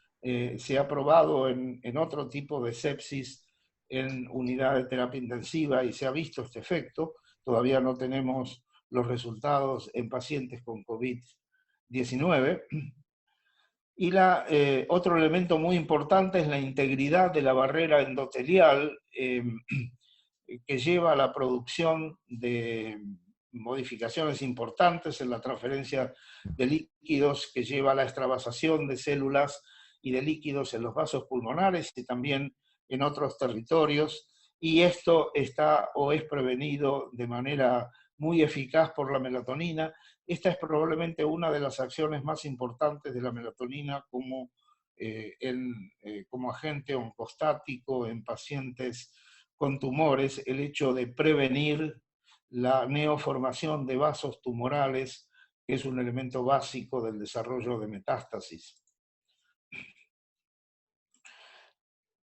se ha probado en otro tipo de sepsis en unidad de terapia intensiva y se ha visto este efecto. Todavía no tenemos los resultados en pacientes con COVID-19. Y otro elemento muy importante es la integridad de la barrera endotelial, que lleva a la producción de modificaciones importantes en la transferencia de líquidos, que lleva a la extravasación de células y de líquidos en los vasos pulmonares y también en otros territorios. Y esto está o es prevenido de manera muy eficaz por la melatonina. Esta es probablemente una de las acciones más importantes de la melatonina como agente oncostático en pacientes con tumores el hecho de prevenir la neoformación de vasos tumorales, que es un elemento básico del desarrollo de metástasis.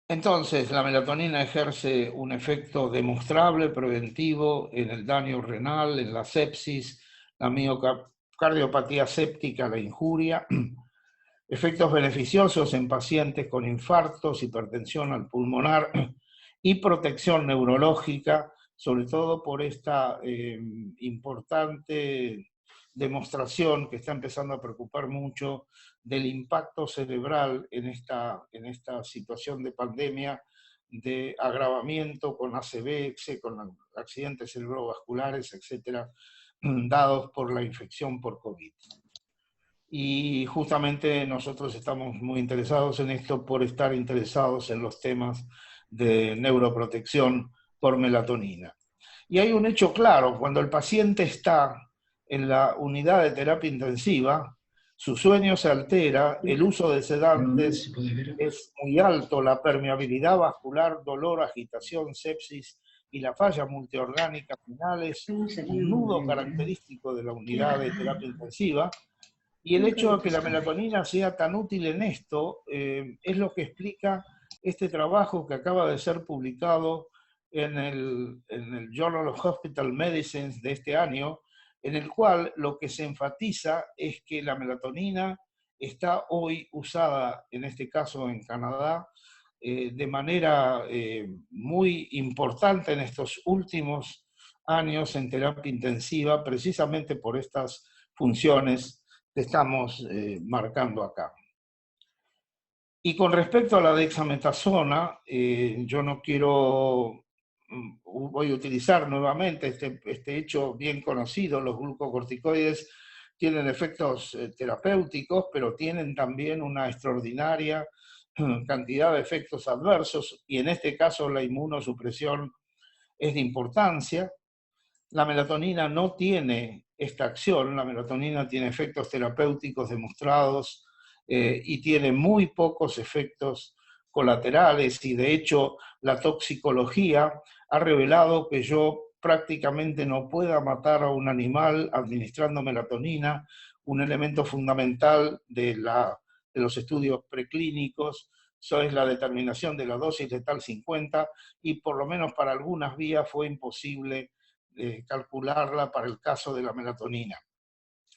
Entonces, la melatonina ejerce un efecto demostrable, preventivo, en el daño renal, en la sepsis, la miocardiopatía séptica, la injuria, efectos beneficiosos en pacientes con infartos, hipertensión al pulmonar y protección neurológica, sobre todo por esta importante demostración que está empezando a preocupar mucho del impacto cerebral en esta situación de pandemia, de agravamiento con ACV, con accidentes cerebrovasculares, etcétera, dados por la infección por COVID. Y justamente nosotros estamos muy interesados en esto por estar interesados en los temas de neuroprotección por melatonina. Y hay un hecho claro: cuando el paciente está en la unidad de terapia intensiva, su sueño se altera, el uso de sedantes es muy alto, la permeabilidad vascular, dolor, agitación, sepsis y la falla multiorgánica final es un nudo característico de la unidad de terapia intensiva. Y el hecho de que la melatonina sea tan útil en esto es lo que explica este trabajo que acaba de ser publicado en el Journal of Hospital Medicine de este año, en el cual lo que se enfatiza es que la melatonina está hoy usada, en este caso en Canadá, de manera muy importante en estos últimos años en terapia intensiva, precisamente por estas funciones que estamos marcando acá. Y con respecto a la dexametasona, yo no quiero, voy a utilizar nuevamente este hecho bien conocido: los glucocorticoides tienen efectos terapéuticos, pero tienen también una extraordinaria cantidad de efectos adversos, y en este caso la inmunosupresión es de importancia. La melatonina no tiene esta acción, la melatonina tiene efectos terapéuticos demostrados y tiene muy pocos efectos colaterales, y de hecho la toxicología ha revelado que yo prácticamente no pueda matar a un animal administrando melatonina, un elemento fundamental de los estudios preclínicos. Eso es la determinación de la dosis letal 50, y por lo menos para algunas vías fue imposible calcularla para el caso de la melatonina.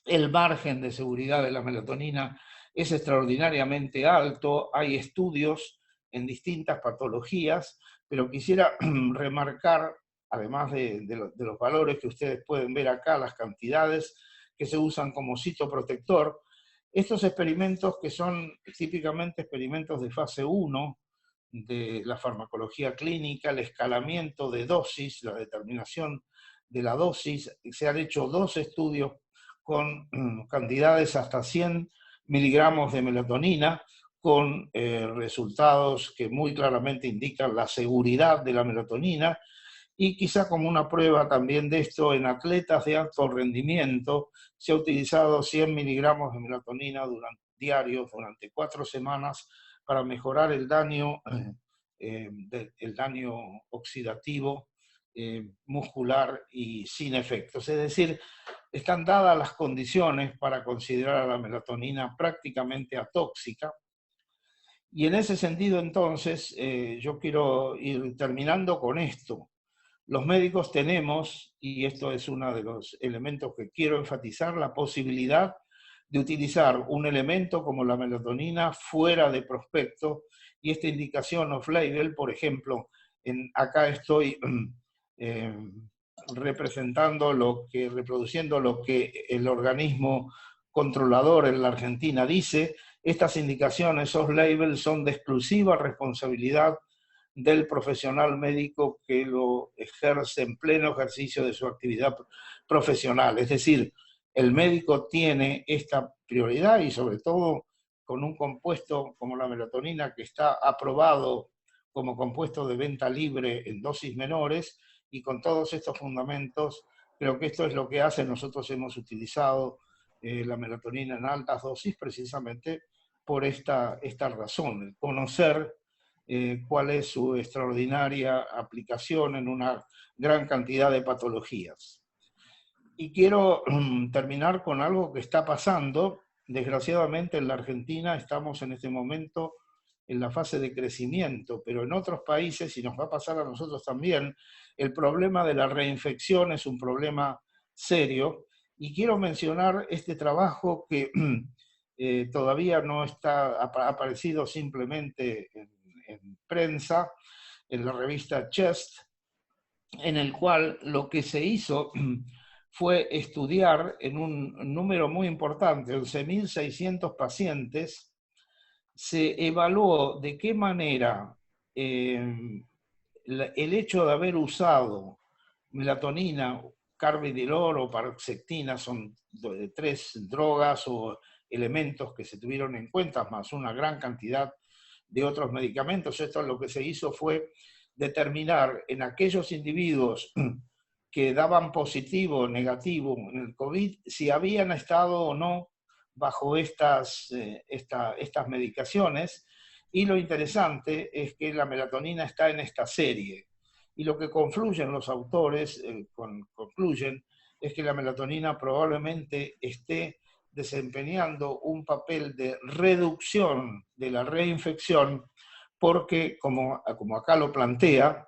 El margen de seguridad de la melatonina es extraordinariamente alto, hay estudios en distintas patologías, pero quisiera remarcar, además de los valores que ustedes pueden ver acá, las cantidades que se usan como citoprotector, estos experimentos, que son típicamente experimentos de fase 1 de la farmacología clínica, el escalamiento de dosis, la determinación de la dosis. Se han hecho 2 estudios con cantidades hasta 100 miligramos de melatonina, con resultados que muy claramente indican la seguridad de la melatonina. Y quizá como una prueba también de esto, en atletas de alto rendimiento se ha utilizado 100 miligramos de melatonina diarios durante 4 semanas para mejorar el daño oxidativo muscular y sin efectos. Es decir, están dadas las condiciones para considerar a la melatonina prácticamente atóxica. Y en ese sentido, entonces, yo quiero ir terminando con esto. Los médicos tenemos, y esto es uno de los elementos que quiero enfatizar, la posibilidad de utilizar un elemento como la melatonina fuera de prospecto, y esta indicación off-label, por ejemplo, acá estoy reproduciendo lo que el organismo controlador en la Argentina dice. Estas indicaciones off-label son de exclusiva responsabilidad del profesional médico que lo ejerce en pleno ejercicio de su actividad profesional. Es decir, el médico tiene esta prioridad, y sobre todo con un compuesto como la melatonina, que está aprobado como compuesto de venta libre en dosis menores, y con todos estos fundamentos, creo que esto es lo que hace. Nosotros hemos utilizado la melatonina en altas dosis precisamente por esta razón: el conocer cuál es su extraordinaria aplicación en una gran cantidad de patologías. Y quiero terminar con algo que está pasando. Desgraciadamente en la Argentina estamos en este momento en la fase de crecimiento, pero en otros países, y nos va a pasar a nosotros también, el problema de la reinfección es un problema serio. Y quiero mencionar este trabajo que todavía no está, ha aparecido simplemente en prensa, en la revista Chest, en el cual lo que se hizo fue estudiar en un número muy importante, 11.600 pacientes, se evaluó de qué manera el hecho de haber usado melatonina, carvedilol o paroxetina, son tres drogas o elementos que se tuvieron en cuenta, más una gran cantidad de otros medicamentos. Esto lo que se hizo fue determinar en aquellos individuos que daban positivo o negativo en el COVID, si habían estado o no bajo estas medicaciones. Y lo interesante es que la melatonina está en esta serie. Y lo que concluyen los autores, concluyen, es que la melatonina probablemente esté desempeñando un papel de reducción de la reinfección, porque, como acá lo plantea,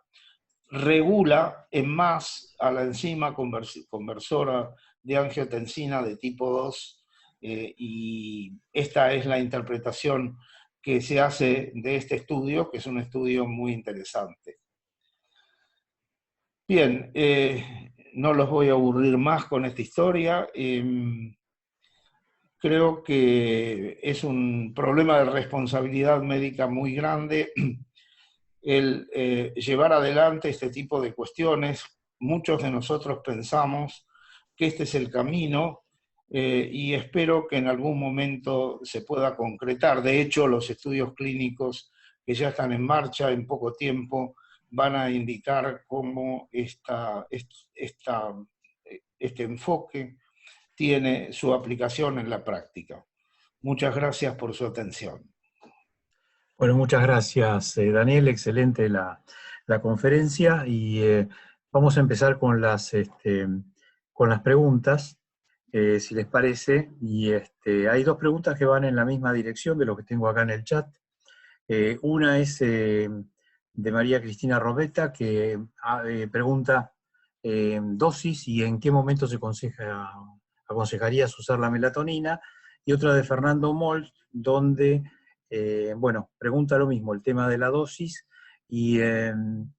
regula en más a la enzima conversora de angiotensina de tipo 2, y esta es la interpretación que se hace de este estudio, que es un estudio muy interesante. Bien, no los voy a aburrir más con esta historia. Creo que es un problema de responsabilidad médica muy grande el llevar adelante este tipo de cuestiones. Muchos de nosotros pensamos que este es el camino, y espero que en algún momento se pueda concretar. De hecho, los estudios clínicos que ya están en marcha en poco tiempo van a indicar cómo este enfoque tiene su aplicación en la práctica. Muchas gracias por su atención. Bueno, muchas gracias, Daniel. Excelente la conferencia y vamos a empezar con las preguntas, si les parece. Y hay dos preguntas que van en la misma dirección de lo que tengo acá en el chat. Una es de María Cristina Robeta, que pregunta dosis y en qué momento se aconsejarías usar la melatonina. Y otra de Fernando Moll, donde pregunta lo mismo, el tema de la dosis y en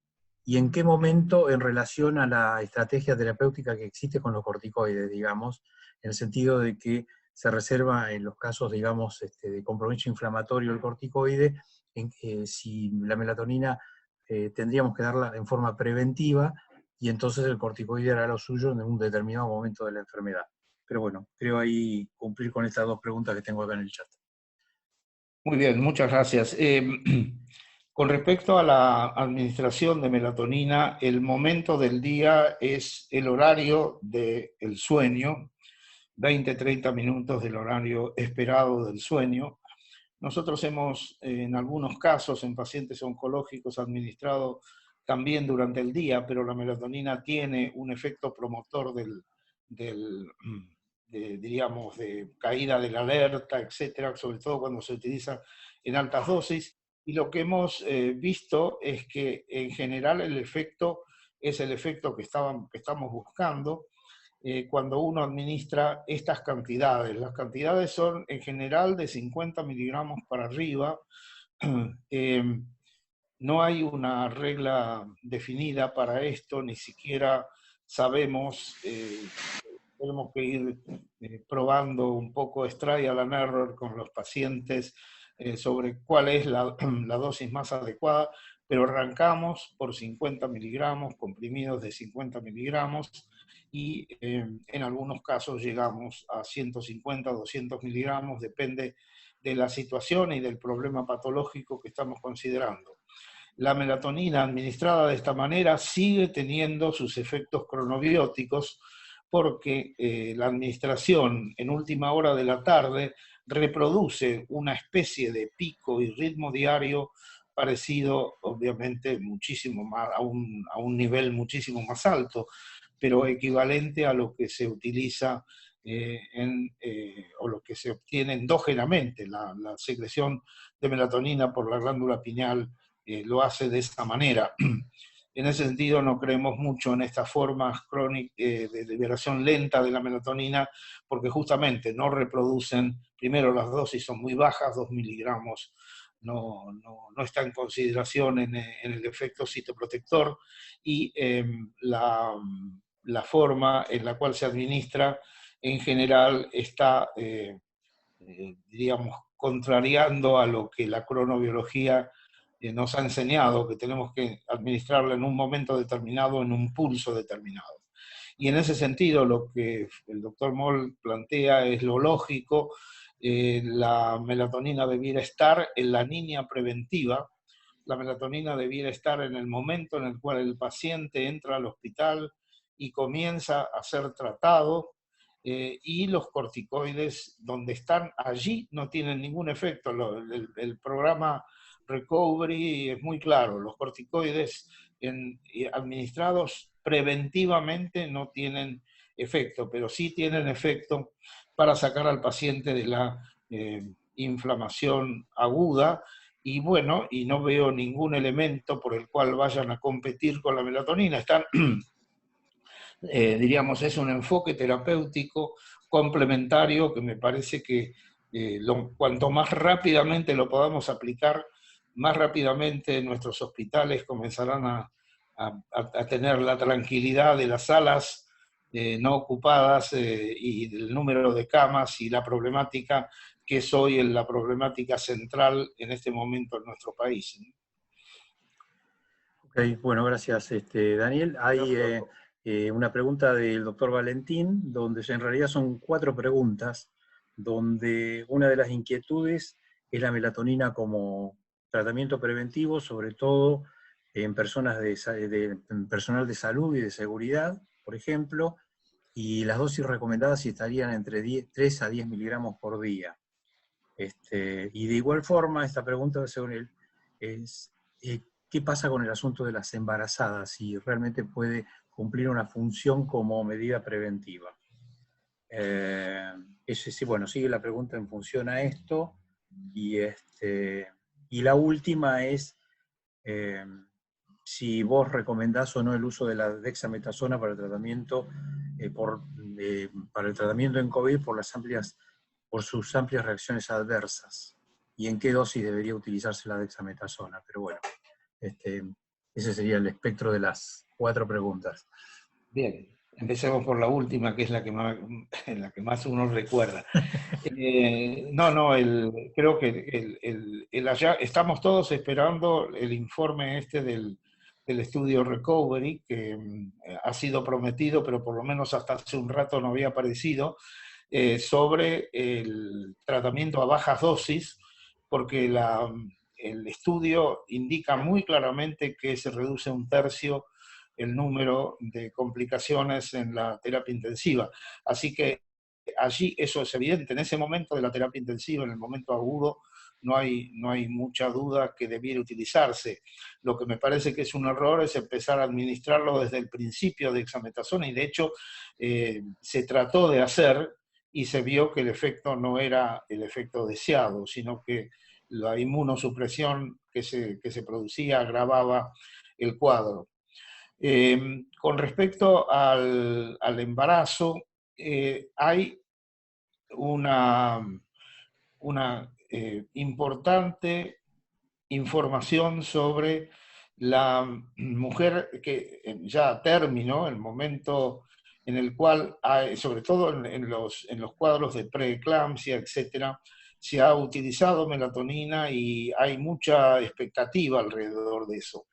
qué momento en relación a la estrategia terapéutica que existe con los corticoides, digamos, en el sentido de que se reserva en los casos, digamos, de compromiso inflamatorio el corticoide, si la melatonina tendríamos que darla en forma preventiva y entonces el corticoide hará lo suyo en un determinado momento de la enfermedad. Pero bueno, creo ahí cumplir con estas dos preguntas que tengo acá en el chat. Muy bien, muchas gracias. Con respecto a la administración de melatonina, el momento del día es el horario del sueño, 20-30 minutos del horario esperado del sueño. Nosotros hemos, en algunos casos, en pacientes oncológicos, administrado también durante el día, pero la melatonina tiene un efecto promotor diríamos, de caída de la alerta, etcétera, sobre todo cuando se utiliza en altas dosis. Y lo que hemos visto es que en general el efecto es el efecto que estamos buscando cuando uno administra estas cantidades. Las cantidades son en general de 50 miligramos para arriba. No hay una regla definida para esto, ni siquiera sabemos, tenemos que ir probando un poco trial and error con los pacientes sobre cuál es la dosis más adecuada, pero arrancamos por 50 miligramos, comprimidos de 50 miligramos, y en algunos casos llegamos a 150, 200 miligramos, depende de la situación y del problema patológico que estamos considerando. La melatonina administrada de esta manera sigue teniendo sus efectos cronobióticos, porque la administración en última hora de la tarde reproduce una especie de pico y ritmo diario parecido, obviamente, muchísimo más, a un nivel muchísimo más alto, pero equivalente a lo que se utiliza o lo que se obtiene endógenamente. La secreción de melatonina por la glándula pineal lo hace de esta manera. En ese sentido no creemos mucho en estas formas crónicas de liberación lenta de la melatonina, porque justamente no reproducen, primero las dosis son muy bajas, 2 miligramos no está en consideración en el efecto citoprotector, y la forma en la cual se administra en general está, diríamos, contrariando a lo que la cronobiología nos ha enseñado, que tenemos que administrarla en un momento determinado, en un pulso determinado. Y en ese sentido, lo que el doctor Moll plantea es lo lógico. La melatonina debiera estar en la línea preventiva. La melatonina debiera estar en el momento en el cual el paciente entra al hospital y comienza a ser tratado, y los corticoides, donde están allí, no tienen ningún efecto. El programa Recovery es muy claro, los corticoides administrados preventivamente no tienen efecto, pero sí tienen efecto para sacar al paciente de la inflamación aguda, y bueno, y no veo ningún elemento por el cual vayan a competir con la melatonina. Están, diríamos, es un enfoque terapéutico complementario que me parece que cuanto más rápidamente lo podamos aplicar, más rápidamente nuestros hospitales comenzarán a tener la tranquilidad de las salas no ocupadas, y del número de camas y la problemática que es hoy la problemática central en este momento en nuestro país. Ok, bueno, gracias Daniel. Hay una pregunta del doctor Valentín, donde en realidad son 4 preguntas, donde una de las inquietudes es la melatonina como tratamiento preventivo, sobre todo en personas en personal de salud y de seguridad, por ejemplo, y las dosis recomendadas estarían entre 3 a 10 miligramos por día. Y de igual forma, esta pregunta, según él, es ¿qué pasa con el asunto de las embarazadas? Si realmente puede cumplir una función como medida preventiva. Sí, bueno, sigue la pregunta en función a esto, y la última es si vos recomendás o no el uso de la dexametasona para el tratamiento, para el tratamiento en COVID por sus amplias reacciones adversas, y en qué dosis debería utilizarse la dexametasona. Pero bueno, ese sería el espectro de las 4 preguntas. Bien, empecemos por la última, que es la que más uno recuerda. Creo que estamos todos esperando el informe del estudio Recovery, que ha sido prometido, pero por lo menos hasta hace un rato no había aparecido, sobre el tratamiento a bajas dosis, porque el estudio indica muy claramente que se reduce 1/3 el número de complicaciones en la terapia intensiva. Así que allí eso es evidente. En ese momento de la terapia intensiva, en el momento agudo, no hay mucha duda que debiera utilizarse. Lo que me parece que es un error es empezar a administrarlo desde el principio de dexametasona, y de hecho se trató de hacer y se vio que el efecto no era el efecto deseado, sino que la inmunosupresión que se producía agravaba el cuadro. Con respecto al embarazo, hay una importante información sobre la mujer que ya a término, el momento en el cual, sobre todo en los cuadros de preeclampsia, etcétera, se ha utilizado melatonina y hay mucha expectativa alrededor de eso.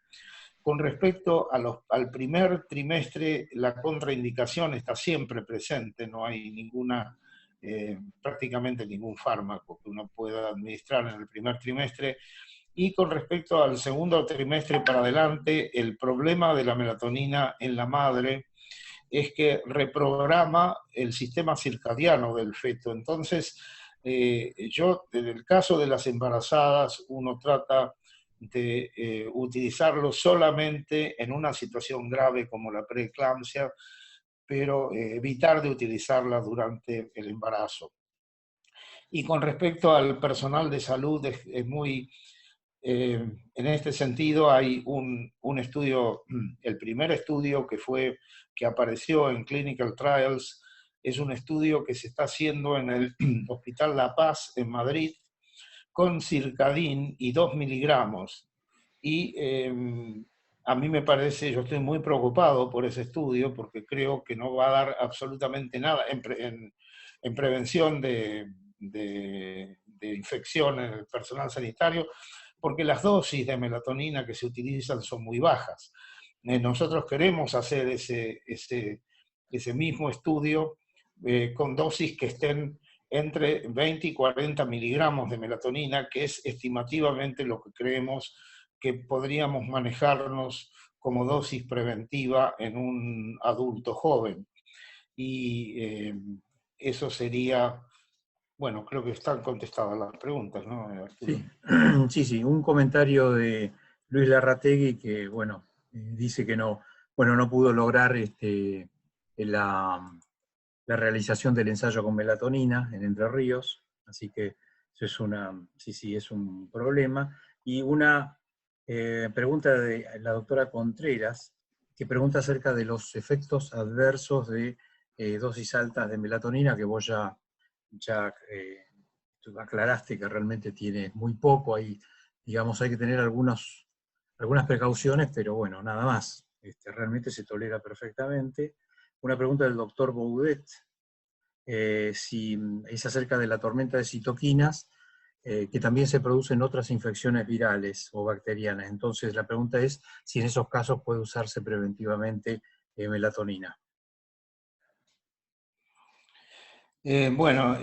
Con respecto al primer trimestre, la contraindicación está siempre presente, no hay prácticamente ningún fármaco que uno pueda administrar en el primer trimestre. Y con respecto al segundo trimestre para adelante, el problema de la melatonina en la madre es que reprograma el sistema circadiano del feto. Entonces, en el caso de las embarazadas, uno trata de utilizarlo solamente en una situación grave como la preeclampsia, pero evitar de utilizarla durante el embarazo. Y con respecto al personal de salud, es muy, en este sentido hay un estudio, el primer estudio que apareció en Clinical Trials, es un estudio que se está haciendo en el Hospital La Paz en Madrid con circadín y 2 miligramos. Y a mí me parece, yo estoy muy preocupado por ese estudio porque creo que no va a dar absolutamente nada en prevención de infección en el personal sanitario, porque las dosis de melatonina que se utilizan son muy bajas. Nosotros queremos hacer ese mismo estudio con dosis que estén entre 20 y 40 miligramos de melatonina, que es estimativamente lo que creemos que podríamos manejarnos como dosis preventiva en un adulto joven. Y eso sería, bueno, creo que están contestadas las preguntas, ¿no, Arturo? Sí, un comentario de Luis Larrategui que, bueno, dice que no, bueno, no pudo lograr la realización del ensayo con melatonina en Entre Ríos, así que eso es es un problema. Y una pregunta de la doctora Contreras, que pregunta acerca de los efectos adversos de dosis altas de melatonina, que vos ya aclaraste que realmente tiene muy poco, ahí, digamos, hay que tener algunas precauciones, pero bueno, nada más. Realmente se tolera perfectamente. Una pregunta del doctor Boudet, si es acerca de la tormenta de citoquinas, que también se producen otras infecciones virales o bacterianas. Entonces, la pregunta es si en esos casos puede usarse preventivamente melatonina. Bueno,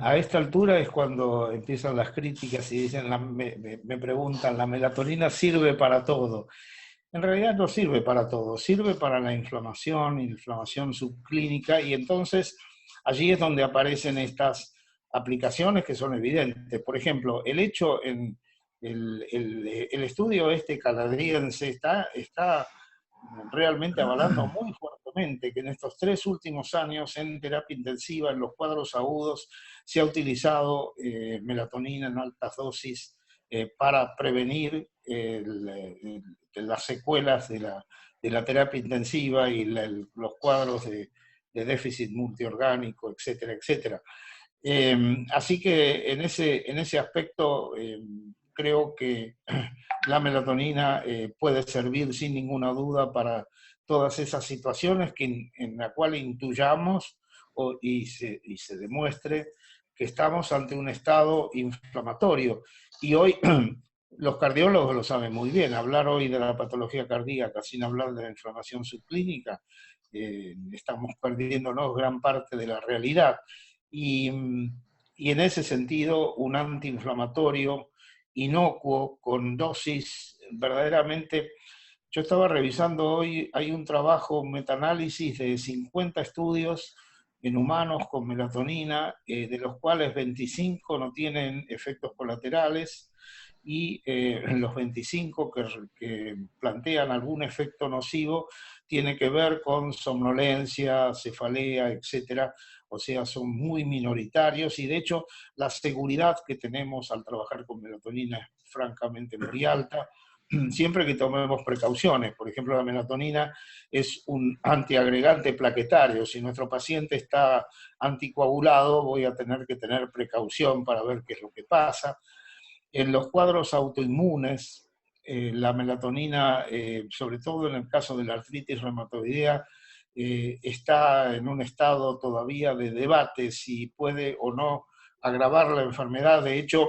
a esta altura es cuando empiezan las críticas y dicen, me preguntan, ¿la melatonina sirve para todo? En realidad no sirve para todo, sirve para la inflamación subclínica, y entonces allí es donde aparecen estas aplicaciones que son evidentes. Por ejemplo, el hecho en el estudio canadiense está realmente avalando muy fuertemente que en estos 3 últimos años en terapia intensiva, en los cuadros agudos, se ha utilizado melatonina en altas dosis para prevenir las secuelas de la terapia intensiva y los cuadros de déficit multiorgánico, etcétera, etcétera. Así que en ese aspecto creo que la melatonina puede servir sin ninguna duda para todas esas situaciones en la cual intuyamos y se demuestre que estamos ante un estado inflamatorio. Y hoy los cardiólogos lo saben muy bien. Hablar hoy de la patología cardíaca sin hablar de la inflamación subclínica, estamos perdiéndonos gran parte de la realidad. Y, y en ese sentido, un antiinflamatorio inocuo, con dosis verdaderamente. Yo estaba revisando hoy, hay un trabajo, un metaanálisis de 50 estudios en humanos con melatonina, de los cuales 25 no tienen efectos colaterales, y los 25 que plantean algún efecto nocivo tiene que ver con somnolencia, cefalea, etcétera. O sea, son muy minoritarios, y de hecho la seguridad que tenemos al trabajar con melatonina es francamente muy alta, siempre que tomemos precauciones. Por ejemplo, la melatonina es un antiagregante plaquetario. Si nuestro paciente está anticoagulado, voy a tener que tener precaución para ver qué es lo que pasa. En los cuadros autoinmunes, la melatonina, sobre todo en el caso de la artritis reumatoidea, está en un estado todavía de debate si puede o no agravar la enfermedad. De hecho,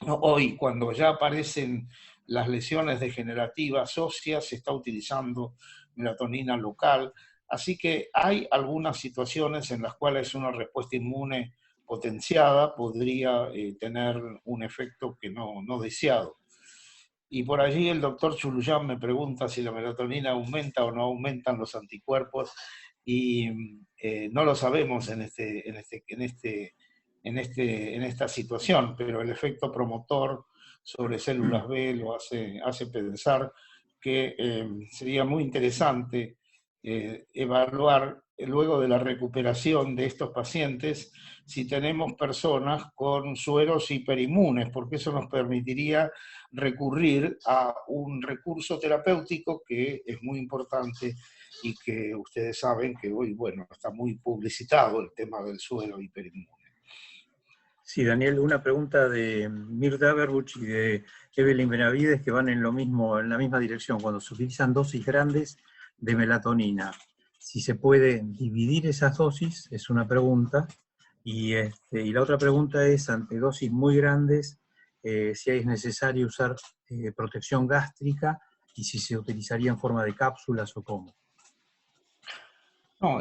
hoy, cuando ya aparecen las lesiones degenerativas óseas, se está utilizando melatonina local. Así que hay algunas situaciones en las cuales una respuesta inmune potenciada podría tener un efecto que no deseado. Y por allí el doctor Chuluyán me pregunta si la melatonina aumenta o no aumentan los anticuerpos, y no lo sabemos en esta situación, pero el efecto promotor sobre células B lo hace pensar que sería muy interesante evaluar luego de la recuperación de estos pacientes si tenemos personas con sueros hiperinmunes, porque eso nos permitiría recurrir a un recurso terapéutico que es muy importante y que ustedes saben que hoy, bueno, está muy publicitado el tema del suero hiperinmune. Sí, Daniel, una pregunta de Mirta Aberbuch y de Evelyn Benavides que van en lo mismo, en la misma dirección. Cuando se utilizan dosis grandes de melatonina, si se puede dividir esas dosis, es una pregunta. Y la otra pregunta es, ante dosis muy grandes, si es necesario usar protección gástrica y si se utilizaría en forma de cápsulas o cómo. No,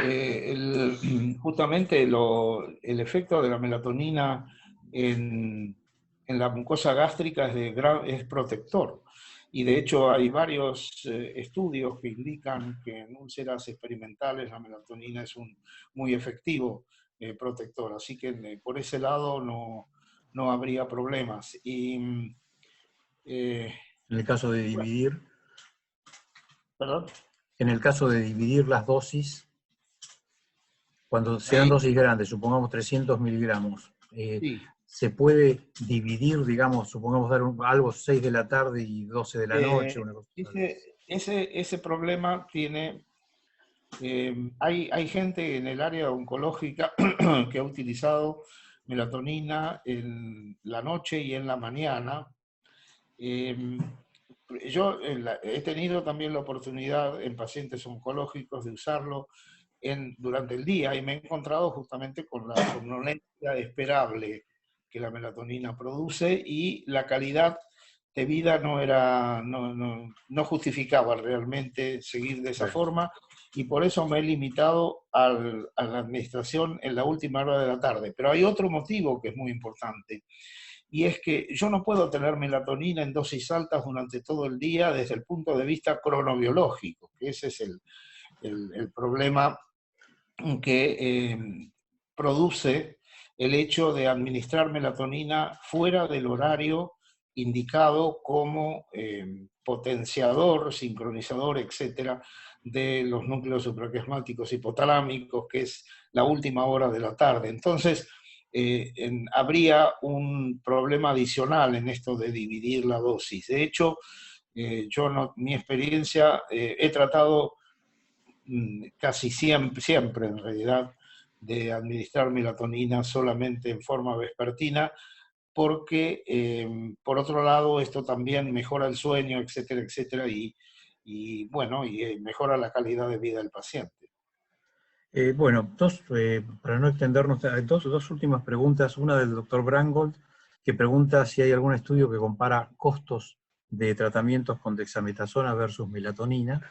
justamente el efecto de la melatonina en la mucosa gástrica es protector. Y de hecho hay varios estudios que indican que en úlceras experimentales la melatonina es un muy efectivo protector. Así que por ese lado no habría problemas. Y, En el caso de bueno, dividir, ¿perdón? en el caso de dividir las dosis, cuando sean Ahí, dosis grandes, supongamos 300 miligramos, sí. se puede dividir, digamos, supongamos dar algo 6 de la tarde y 12 de la noche, una cosa así. Ese problema tiene, hay gente en el área oncológica que ha utilizado melatonina en la noche y en la mañana. Eh, yo he tenido también la oportunidad en pacientes oncológicos de usarlo durante el día y me he encontrado justamente con la somnolencia esperable que la melatonina produce y la calidad de vida no justificaba realmente seguir de esa Bueno, forma y por eso me he limitado a la administración en la última hora de la tarde. Pero hay otro motivo que es muy importante y es que yo no puedo tener melatonina en dosis altas durante todo el día desde el punto de vista cronobiológico, que ese es el problema que produce el hecho de administrar melatonina fuera del horario indicado como potenciador, sincronizador, etcétera, de los núcleos supraquiasmáticos hipotalámicos, que es la última hora de la tarde. Entonces, habría un problema adicional en esto de dividir la dosis. De hecho, mi experiencia, he tratado casi siempre en realidad, de administrar melatonina solamente en forma vespertina, porque por otro lado esto también mejora el sueño, etcétera, etcétera, y bueno, y mejora la calidad de vida del paciente. bueno, para no extendernos, dos últimas preguntas. Una del doctor Brangold, que pregunta si hay algún estudio que compara costos de tratamientos con dexametasona versus melatonina.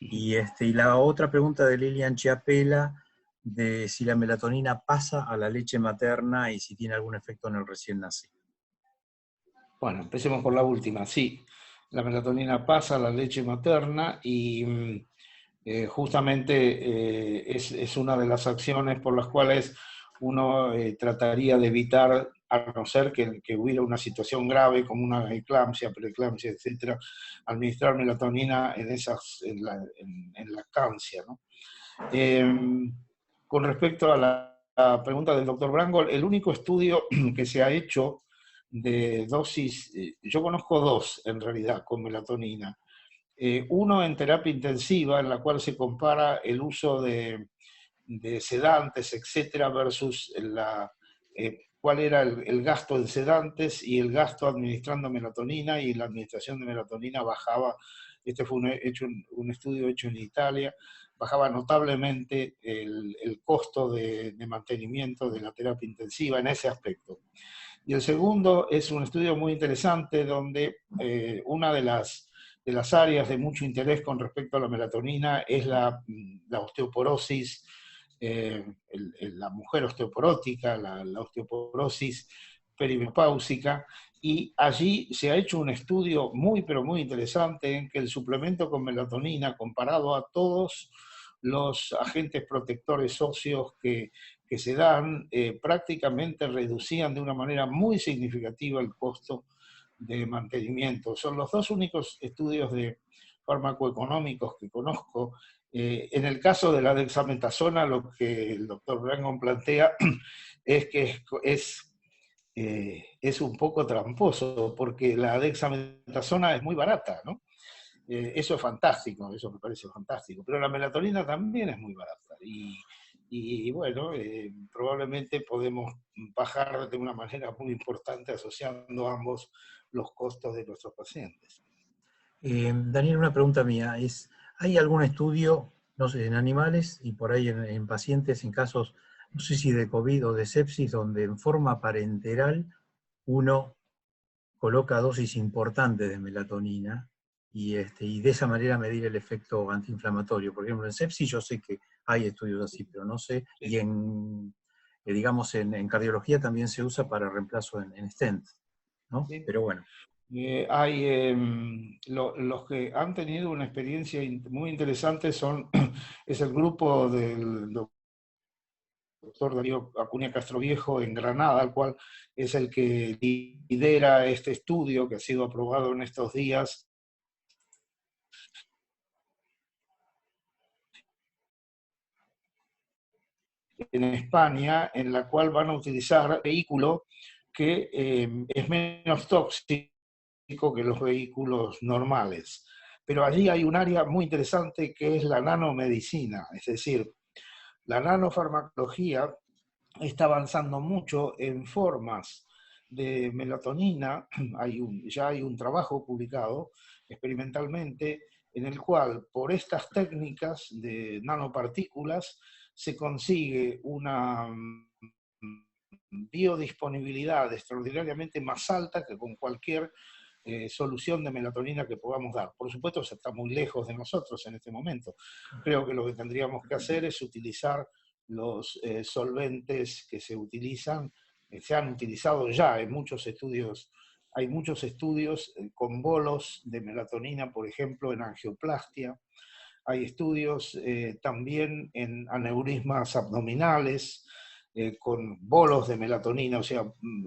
Y la otra pregunta de Lilian Chiapela, de si la melatonina pasa a la leche materna y si tiene algún efecto en el recién nacido. Bueno, empecemos por la última. Sí, la melatonina pasa a la leche materna y justamente es una de las acciones por las cuales uno trataría de evitar, a no ser que hubiera una situación grave como una eclampsia, preeclampsia, etcétera, administrar melatonina en lactancia, ¿no? Con respecto a la pregunta del doctor Brangold, el único estudio que se ha hecho de dosis, yo conozco dos en realidad con melatonina. Uno en terapia intensiva, en la cual se compara el uso de sedantes, etcétera, versus cuál era el gasto en sedantes y el gasto administrando melatonina, y la administración de melatonina bajaba. Este fue un estudio hecho en Italia, bajaba notablemente el costo de mantenimiento de la terapia intensiva en ese aspecto. Y el segundo es un estudio muy interesante donde una de las áreas de mucho interés con respecto a la melatonina es la osteoporosis, la mujer osteoporótica, la osteoporosis perimenopáusica, y allí se ha hecho un estudio muy, pero muy interesante en que el suplemento con melatonina, comparado a todos los agentes protectores óseos que se dan, prácticamente reducían de una manera muy significativa el costo de mantenimiento. Son los dos únicos estudios de farmacoeconómicos que conozco. En el caso de la dexametasona, lo que el doctor Brangon plantea es que es un poco tramposo, porque la dexametasona es muy barata, ¿no? Eso es fantástico, eso me parece fantástico, pero la melatonina también es muy barata. Y bueno, probablemente podemos bajar de una manera muy importante asociando ambos los costos de nuestros pacientes. Daniel, una pregunta mía es, ¿hay algún estudio, no sé, en animales y por ahí en pacientes, en casos, no sé si de COVID o de sepsis, donde en forma parenteral uno coloca dosis importantes de melatonina y de esa manera medir el efecto antiinflamatorio? Por ejemplo, en sepsis yo sé que hay estudios así, pero no sé, y digamos, en cardiología también se usa para reemplazo en stent, ¿no? Sí. Pero bueno. Los que han tenido una experiencia muy interesante es el grupo del doctor Darío Acuña Castroviejo en Granada, el cual es el que lidera este estudio que ha sido aprobado en estos días en España, en la cual van a utilizar un vehículo que es menos tóxico que los vehículos normales. Pero allí hay un área muy interesante que es la nanomedicina, es decir, la nanofarmacología está avanzando mucho en formas de melatonina. Ya hay un trabajo publicado experimentalmente en el cual por estas técnicas de nanopartículas se consigue una biodisponibilidad extraordinariamente más alta que con cualquier solución de melatonina que podamos dar. Por supuesto, se está muy lejos de nosotros en este momento. Creo que lo que tendríamos que hacer es utilizar los solventes que se utilizan, se han utilizado ya en muchos estudios. Hay muchos estudios con bolos de melatonina, por ejemplo, en angioplastia. Hay estudios también en aneurismas abdominales, con bolos de melatonina, o sea,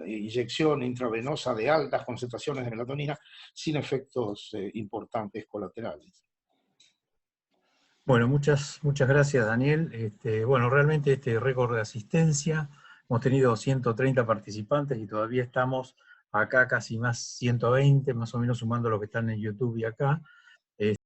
inyección intravenosa de altas concentraciones de melatonina, sin efectos importantes colaterales. Bueno, muchas gracias, Daniel. Bueno, realmente este récord de asistencia, hemos tenido 130 participantes y todavía estamos acá casi más 120, más o menos sumando los que están en YouTube y acá.